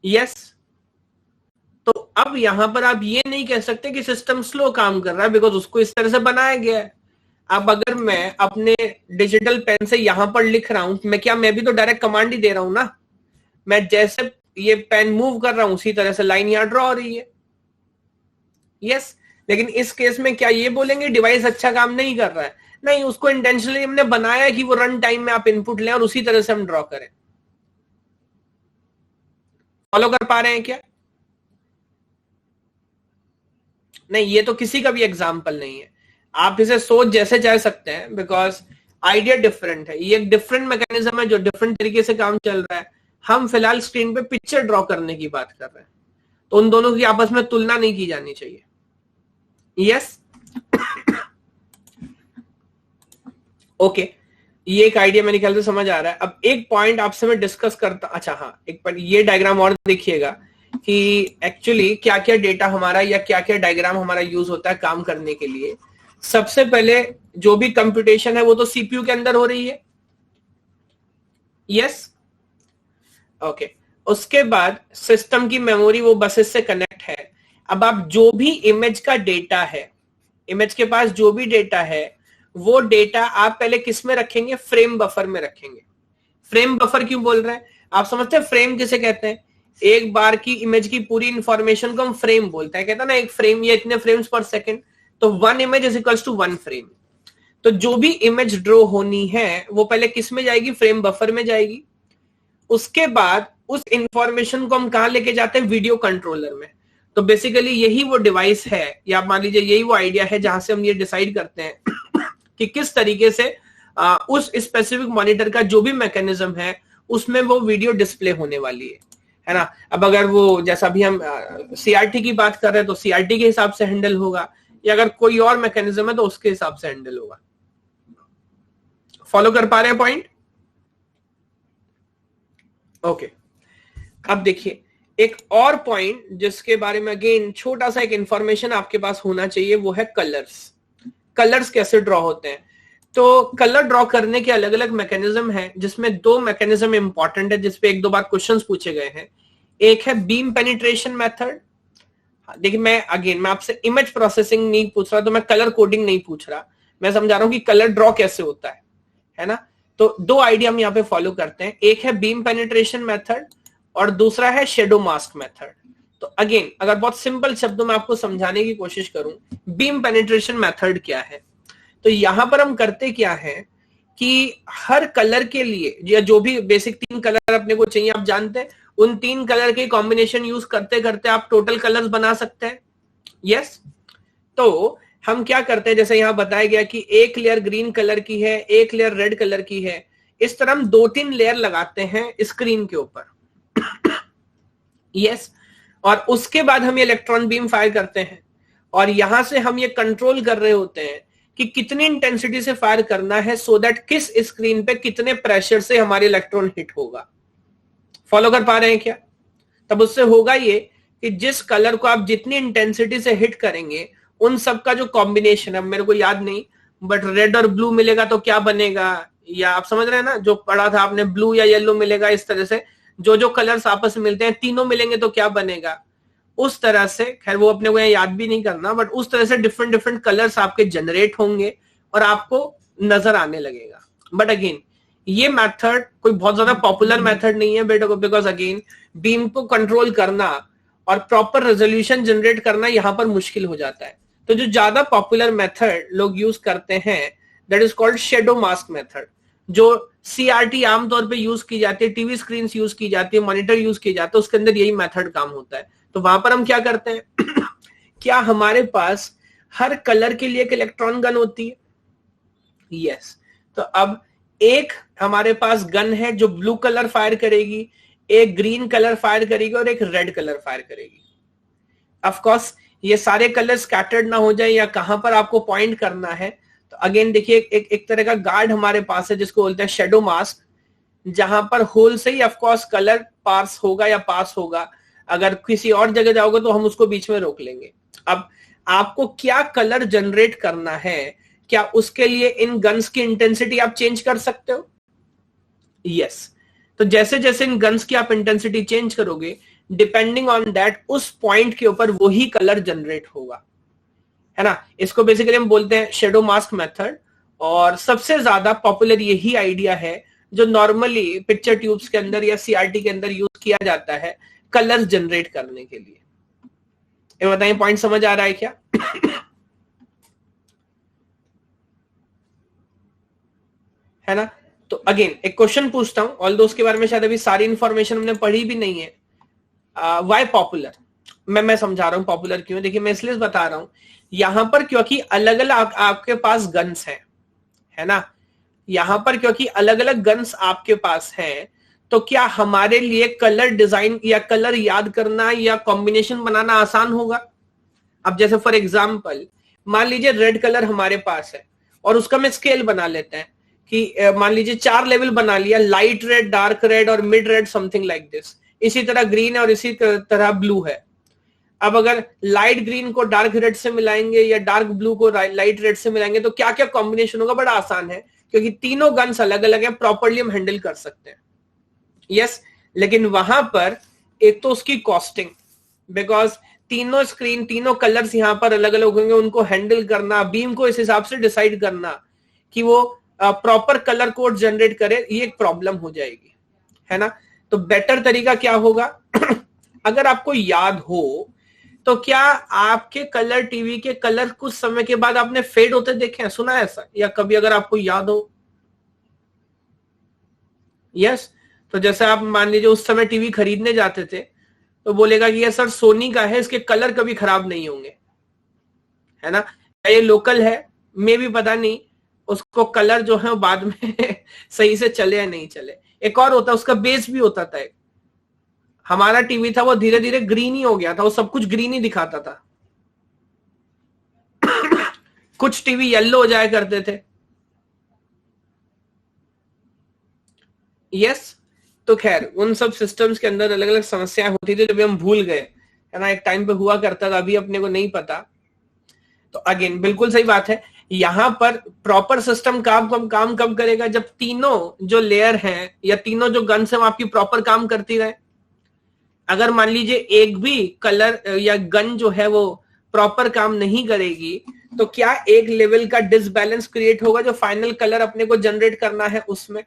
यस। तो अब यहां पर आप ये नहीं कह सकते कि सिस्टम स्लो काम कर रहा है, बिकॉज उसको इस तरह से बनाया गया है। अब अगर मैं अपने डिजिटल पेन से यहां पर लिख रहा हूं, मैं भी तो डायरेक्ट कमांड ही दे रहा हूं ना। मैं जैसे ये पेन मूव कर रहा हूं उसी तरह से लाइन यहां ड्रॉ हो रही है। यस। लेकिन इस केस में क्या ये बोलेंगे डिवाइस अच्छा काम नहीं कर रहा है? नहीं, उसको इंटेंशनली हमने बनाया कि वो रन टाइम में आप इनपुट लें और उसी तरह से हम ड्रॉ करें। फॉलो कर पा रहे हैं क्या? नहीं, ये तो किसी का भी एग्जाम्पल नहीं है। आप इसे सोच जैसे चाह सकते हैं, बिकॉज आइडिया डिफरेंट है। ये एक डिफरेंट मैकेनिज्म है जो डिफरेंट तरीके से काम चल रहा है। हम फिलहाल स्क्रीन पे पिक्चर ड्रॉ करने की बात कर रहे हैं, तो उन दोनों की आपस में तुलना नहीं की जानी चाहिए। यस। ओके, ये एक आइडिया मेरे ख्याल से समझ आ रहा है। अब एक पॉइंट आपसे मैं डिस्कस करता, अच्छा हाँ, एक पॉइंट, ये डायग्राम और देखिएगा कि एक्चुअली क्या क्या डेटा हमारा या क्या क्या डायग्राम हमारा यूज होता है काम करने के लिए। सबसे पहले जो भी कंप्यूटेशन है वो तो सीपीयू के अंदर हो रही है। यस। ओके। उसके बाद सिस्टम की मेमोरी वो बसेस से कनेक्ट है। अब आप जो भी इमेज का डेटा है, इमेज के पास जो भी डेटा है, वो डेटा आप पहले किस में रखेंगे? फ्रेम बफर में रखेंगे। फ्रेम बफर क्यों बोल रहे हैं? आप समझते हैं फ्रेम किसे कहते हैं? एक बार की इमेज की पूरी इंफॉर्मेशन को हम फ्रेम बोलते हैं। कहता ना एक फ्रेम ये इतने फ्रेम्स पर सेकंड, तो 1 image is equals to 1 frame. तो जो भी इमेज ड्रॉ होनी है वो पहले किस में जाएगी? फ्रेम बफर में जाएगी। उसके बाद उस इंफॉर्मेशन को हम कहां लेके जाते हैं? वीडियो कंट्रोलर में। तो बेसिकली यही वो डिवाइस है, या मान लीजिए यही वो आइडिया है जहां से हम ये डिसाइड करते हैं कि किस तरीके से उस स्पेसिफिक मॉनिटर का जो भी मैकेनिज्म है उसमें वो वीडियो डिस्प्ले होने वाली है ना। अब अगर वो जैसा अभी हम सीआरटी की बात कर रहे हैं तो सीआरटी के हिसाब से हैंडल होगा, या अगर कोई और मैकेनिज्म है तो उसके हिसाब से हैंडल होगा। फॉलो कर पा रहे हैं पॉइंट? ओके। अब देखिए एक और पॉइंट जिसके बारे में अगेन छोटा सा एक इंफॉर्मेशन आपके पास होना चाहिए, वो है कलर्स। कलर्स कैसे ड्रॉ होते हैं? तो कलर ड्रॉ करने के अलग अलग मैकेनिज्म हैं, जिसमें 2 मैकेनिज्म इंपॉर्टेंट है जिसपे 1-2 बार क्वेश्चंस पूछे गए हैं। एक है बीम पेनिट्रेशन मेथड। देखिए मैं आपसे इमेज प्रोसेसिंग नहीं पूछ रहा, तो मैं कलर कोडिंग नहीं पूछ रहा, मैं समझा रहा हूं कि कलर ड्रॉ कैसे होता है ना। तो 2 आइडिया हम यहाँ पे फॉलो करते हैं, एक है बीम पेनिट्रेशन मेथड और दूसरा है शेडो मास्क मेथड। तो अगेन अगर बहुत सिंपल शब्दों में आपको समझाने की कोशिश करूं, बीम पेनिट्रेशन मेथड क्या है, तो यहां पर हम करते क्या है कि हर कलर के लिए या जो भी बेसिक 3 कलर अपने को चाहिए, आप जानते हैं उन 3 कलर के कॉम्बिनेशन यूज करते करते आप टोटल कलर्स बना सकते हैं। यस। तो हम क्या करते हैं, जैसे यहां बताया गया कि एक लेयर ग्रीन कलर की है, एक लेयर रेड कलर की है, इस तरह हम 2-3 लेयर लगाते हैं स्क्रीन के ऊपर। यस। और उसके बाद हम ये इलेक्ट्रॉन बीम फायर करते हैं, और यहां से हम ये कंट्रोल कर रहे होते हैं कि कितनी इंटेंसिटी से फायर करना है, सो दैट किस स्क्रीन पे कितने प्रेशर से हमारे इलेक्ट्रॉन हिट होगा। फॉलो कर पा रहे हैं क्या? तब उससे होगा ये कि जिस कलर को आप जितनी इंटेंसिटी से हिट करेंगे उन सब का जो कॉम्बिनेशन है, मेरे को याद नहीं, बट रेड और ब्लू मिलेगा तो क्या बनेगा, या आप समझ रहे हैं ना, जो पढ़ा था आपने, ब्लू या येलो मिलेगा, इस तरह से जो जो कलर्स आपस में मिलते हैं तीनों मिलेंगे तो क्या बनेगा, उस तरह से, खैर वो अपने को याद भी नहीं करना, बट उस तरह से डिफरेंट डिफरेंट कलर्स आपके जनरेट होंगे और आपको नजर आने लगेगा। बट अगेन ये मेथड कोई बहुत ज्यादा पॉपुलर मेथड नहीं है बेटा, बिकॉज अगेन बीम को कंट्रोल करना और प्रॉपर रेजोल्यूशन जनरेट करना यहां पर मुश्किल हो जाता है। तो जो ज्यादा पॉपुलर मेथड लोग यूज करते हैं that is called shadow mask method, जो सीआरटी आमतौर पे यूज की जाती है, टीवी स्क्रीन यूज की जाती है, मॉनिटर यूज की जाती है, उसके अंदर यही मेथड काम होता है। तो वहां पर हम क्या करते हैं क्या हमारे पास हर कलर के लिए एक इलेक्ट्रॉन गन होती है? यस। तो अब एक हमारे पास गन है जो ब्लू कलर फायर करेगी, एक ग्रीन कलर फायर करेगी और एक रेड कलर फायर करेगी। ऑफ कोर्स ये सारे कलर स्कैटर्ड ना हो जाए या कहां पर आपको पॉइंट करना है, तो अगेन देखिए एक तरह का गार्ड हमारे पास है जिसको बोलते हैं शेडो मास्क, जहां पर होल से ही ऑफ कोर्स कलर पास होगा या पास होगा, अगर किसी और जगह जाओगे तो हम उसको बीच में रोक लेंगे। अब आपको क्या कलर जनरेट करना है, क्या उसके लिए इन गन्स की इंटेंसिटी आप चेंज कर सकते हो? यस। तो जैसे जैसे इन गन्स की आप इंटेंसिटी चेंज करोगे, डिपेंडिंग ऑन दैट उस पॉइंट के ऊपर वही कलर जनरेट होगा, है ना। इसको बेसिकली हम बोलते हैं शेडो मास्क मेथड, और सबसे ज्यादा पॉपुलर यही आइडिया है जो नॉर्मली पिक्चर ट्यूब्स के अंदर या सीआरटी के अंदर यूज किया जाता है कलर जनरेट करने के लिए। ये बताइए, पॉइंट समझ आ रहा है क्या? है ना। तो अगेन एक क्वेश्चन पूछता हूं, ऑल दोस्त के बारे में शायद अभी सारी इंफॉर्मेशन हमने पढ़ी भी नहीं है। व्हाई पॉपुलर, मैं समझा रहा हूं पॉपुलर क्यों। देखिए मैं इसलिए बता रहा हूं यहां पर क्योंकि अलग अलग आपके पास गन्स हैं, है ना। यहां पर क्योंकि अलग अलग गन्स आपके पास हैं, तो क्या हमारे लिए कलर डिजाइन या कलर याद करना या कॉम्बिनेशन बनाना आसान होगा? अब जैसे फॉर एग्जाम्पल मान लीजिए रेड कलर हमारे पास है और उसका हम स्केल बना लेते हैं कि मान लीजिए 4 लेवल बना लिया, लाइट रेड, डार्क रेड और mid red, something like this. इसी तरह ग्रीन है और इसी तरह ब्लू है। अब अगर लाइट ग्रीन को डार्क रेड से मिलाएंगे या डार्क ब्लू को लाइट रेड से मिलाएंगे तो क्या क्या कॉम्बिनेशन होगा? बड़ा आसान है क्योंकि तीनों गन्स अलग अलग है, प्रॉपरली हम हैंडल कर सकते हैं। यस, लेकिन वहां पर एक तो उसकी कॉस्टिंग, बिकॉज तीनों स्क्रीन तीनों कलर्स यहां पर अलग अलग होंगे, उनको हैंडल करना, बीम को इस हिसाब से डिसाइड करना कि वो प्रॉपर कलर कोड जनरेट करे, ये एक प्रॉब्लम हो जाएगी, है ना। तो बेटर तरीका क्या होगा अगर आपको याद हो तो क्या आपके कलर टीवी के कलर कुछ समय के बाद आपने फेड होते देखे हैं? सुना है ऐसा? या कभी अगर आपको याद हो? यस। तो जैसे आप मान लीजिए उस समय टीवी खरीदने जाते थे तो बोलेगा कि ये सर सोनी का है, इसके कलर कभी खराब नहीं होंगे, है ना। ये लोकल है, मे भी पता नहीं उसको कलर जो है बाद में सही से चले या नहीं चले। एक और होता, उसका बेस भी होता था। हमारा टीवी था वो धीरे धीरे ग्रीन ही हो गया था, वो सब कुछ ग्रीन ही दिखाता था कुछ टीवी येलो हो जाया करते थे। यस। तो खैर उन सब सिस्टम्स के अंदर अलग अलग समस्याएं होती थी, जब हम भूल गए, है ना। एक टाइम पे हुआ करता था, अभी अपने को नहीं पता। तो अगेन बिल्कुल सही बात है, यहां पर प्रॉपर सिस्टम काम कब करेगा? जब तीनों जो लेयर हैं या तीनों जो गन्स हैं आपकी प्रॉपर काम करती रहे। अगर मान लीजिए एक भी कलर या गन जो है वो प्रॉपर काम नहीं करेगी तो क्या एक लेवल का डिसबैलेंस क्रिएट होगा जो फाइनल कलर अपने को जनरेट करना है उसमें?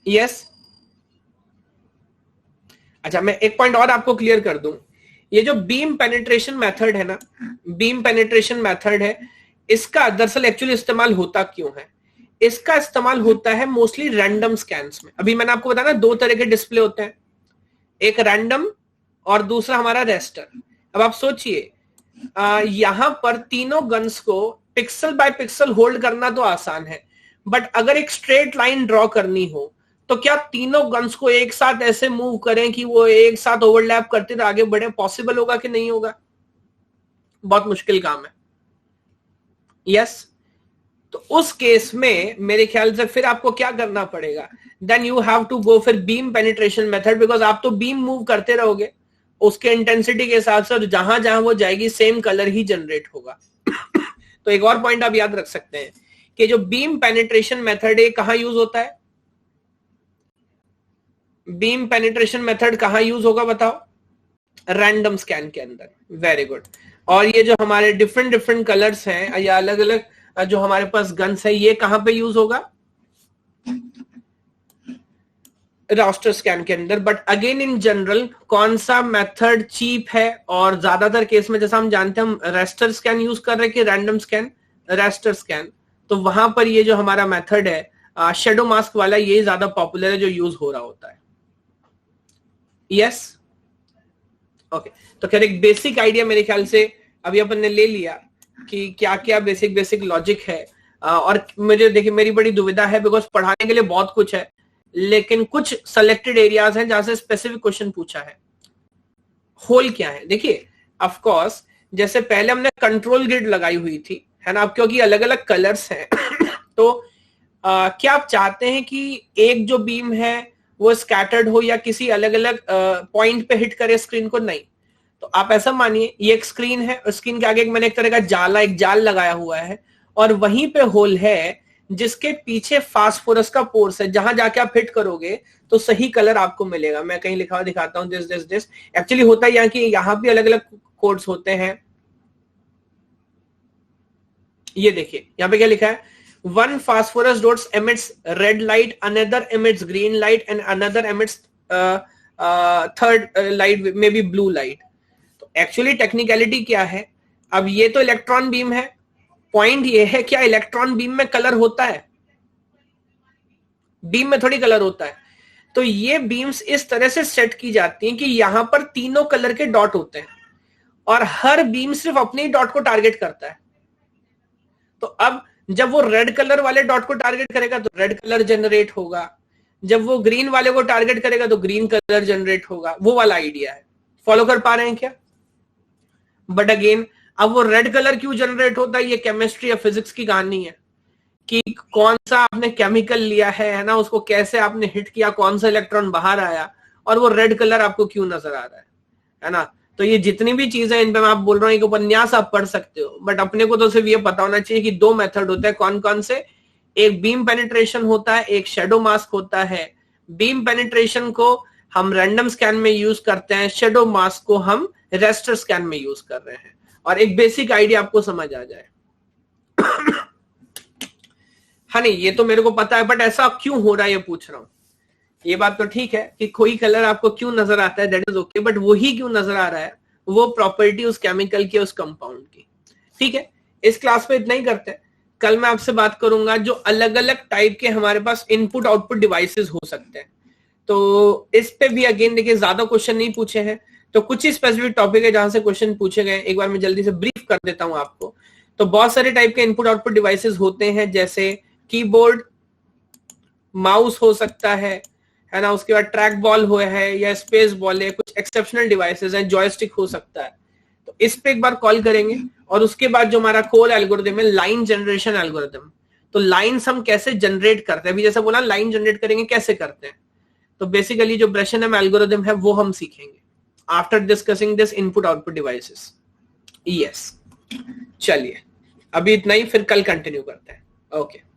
यस। अच्छा, मैं एक पॉइंट और आपको क्लियर कर दूं, ये जो बीम पेनिट्रेशन मेथड है ना, बीम पेनिट्रेशन मेथड है, इसका दरअसल एक्चुअली इस्तेमाल होता क्यों है? इसका इस्तेमाल होता है मोस्टली रैंडम स्कैन्स में। अभी मैंने आपको बताया ना 2 तरह के डिस्प्ले होते हैं, एक रैंडम और दूसरा हमारा रेस्टर। अब आप सोचिए यहां पर तीनों गन्स को पिक्सल बाय पिक्सल होल्ड करना तो आसान है, बट अगर एक स्ट्रेट लाइन ड्रॉ करनी हो तो क्या तीनों गन्स को एक साथ ऐसे मूव करें कि वो एक साथ ओवरलैप करते तो आगे बढ़े? पॉसिबल होगा कि नहीं होगा? बहुत मुश्किल काम है। यस। तो उस केस में मेरे ख्याल से फिर आपको क्या करना पड़ेगा, then you have to go फिर बीम पेनिट्रेशन मेथड, बिकॉज आप तो बीम मूव करते रहोगे उसके इंटेंसिटी के हिसाब से, जहां जहां वो जाएगी सेम कलर ही जनरेट होगा। तो एक और पॉइंट आप याद रख सकते हैं कि जो बीम पेनिट्रेशन मेथड है कहां यूज होता है, बीम पेनिट्रेशन मेथड कहां यूज होगा बताओ, रैंडम स्कैन के अंदर। Very good. और ये जो हमारे डिफरेंट डिफरेंट कलर्स हैं या अलग अलग जो हमारे पास गन्स है, ये कहां पे यूज होगा, रास्टर स्कैन के अंदर। बट अगेन इन जनरल कौन सा मेथड चीप है, और ज्यादातर केस में जैसा हम जानते हैं हम रास्टर स्कैन यूज कर रहे हैं कि रैंडम स्कैन, रास्टर स्कैन, तो वहां पर ये जो हमारा मेथड है शेडो मास्क वाला, ये ज्यादा पॉपुलर है जो यूज हो रहा होता है। Yes okay. तो खैर एक बेसिक आइडिया मेरे ख्याल से अभी अपन ने ले लिया कि क्या क्या बेसिक बेसिक लॉजिक है। और मुझे देखिए मेरी बड़ी दुविधा है बिकॉज पढ़ाने के लिए बहुत कुछ है, लेकिन कुछ सेलेक्टेड एरियाज हैं जहां से स्पेसिफिक क्वेश्चन पूछा है। होल क्या है, देखिए ऑफ कोर्स जैसे पहले हमने कंट्रोल ग्रिड लगाई हुई थी, है ना, अब क्योंकि अलग अलग कलर्स हैं तो क्या आप चाहते हैं कि एक जो बीम है वो स्कैटर्ड हो या किसी अलग अलग पॉइंट पे हिट करे स्क्रीन को, नहीं। तो आप ऐसा मानिए ये एक स्क्रीन है, स्क्रीन के आगे मैंने एक तरह का एक जाल लगाया हुआ है, और वहीं पे होल है जिसके पीछे फास्फोरस का पोर्स है, जहां जाके आप हिट करोगे तो सही कलर आपको मिलेगा। मैं कहीं लिखा हुआ दिखाता हूं, दिस दिस दिस। एक्चुअली होता है यहाँ की यहाँ भी अलग अलग कोड्स होते हैं। ये देखिए यहाँ पे क्या लिखा है, one phosphorus dots emits red light, another emits green light, and another emits third light maybe blue light। तो एक्चुअली टेक्निकलिटी क्या है, अब ये तो इलेक्ट्रॉन बीम है, पॉइंट ये है क्या इलेक्ट्रॉन बीम में कलर होता है, बीम में थोड़ी कलर होता है। तो ये बीम्स इस तरह से सेट की जाती हैं कि यहां पर तीनों कलर के डॉट होते हैं, और हर बीम सिर्फ अपने ही डॉट को टारगेट करता है। तो अब जब वो रेड कलर वाले डॉट को टारगेट करेगा तो रेड कलर जनरेट होगा, जब वो ग्रीन वाले को टारगेट करेगा तो ग्रीन कलर जनरेट होगा। वो वाला आइडिया है, फॉलो कर पा रहे हैं क्या? बट अगेन अब वो रेड कलर क्यों जनरेट होता है, ये केमिस्ट्री या फिजिक्स की कहानी है कि कौन सा आपने केमिकल लिया है ना, उसको कैसे आपने हिट किया, कौन सा इलेक्ट्रॉन बाहर आया, और वो रेड कलर आपको क्यों नजर आ रहा है ना। तो ये जितनी भी चीजें इन पे मैं आप बोल रहा हूँ, एक उपन्यास आप पढ़ सकते हो, बट अपने को तो सिर्फ ये पता होना चाहिए कि दो मेथड होते हैं, कौन कौन से, एक बीम पेनिट्रेशन होता है, एक शेडो मास्क होता है। बीम पेनिट्रेशन को हम रैंडम स्कैन में यूज करते हैं, शेडो मास्क को हम रास्टर स्कैन में यूज कर रहे हैं, और एक बेसिक आइडिया आपको समझ आ जाए। हाँ नहीं ये तो मेरे को पता है, बट ऐसा क्यों हो रहा है ये पूछ रहा हूं। ये बात तो ठीक है कि कोई कलर आपको क्यों नजर आता है, दैट इज ओके, बट वही क्यों नजर आ रहा है, वो प्रॉपर्टी उस केमिकल की, उस कंपाउंड की। ठीक है, इस क्लास में इतना ही करते हैं। कल मैं आपसे बात करूंगा जो अलग अलग टाइप के हमारे पास इनपुट आउटपुट डिवाइसेस हो सकते हैं, तो इस पे भी अगेन देखिए ज्यादा क्वेश्चन नहीं पूछे हैं, तो कुछ ही स्पेसिफिक टॉपिक है जहां से क्वेश्चन पूछे गए, एक बार मैं जल्दी से ब्रीफ कर देता हूं आपको। तो बहुत सारे टाइप के इनपुट आउटपुट डिवाइसेस होते हैं, जैसे कीबोर्ड, माउस हो सकता है ना, उसके बाद ट्रैक बॉल हुआ है या स्पेस बॉल है, कुछ एक्सेप्शनल डिवाइसेस हैं, जॉयस्टिक हो सकता है। तो इस पे एक बार कॉल करेंगे, और उसके बाद जो हमारा कोर एल्गोरिथम है, लाइन जनरेशन एल्गोरिथम, तो लाइंस हम कैसे जनरेट करते हैं, अभी जैसे बोला लाइन जनरेट करेंगे कैसे करते हैं, तो बेसिकली जो ब्रेशनम एल्गोरिथम है वो हम सीखेंगे after discussing this input output devices. Yes चलिए अभी इतना ही, फिर कल कंटिन्यू करते हैं। ओके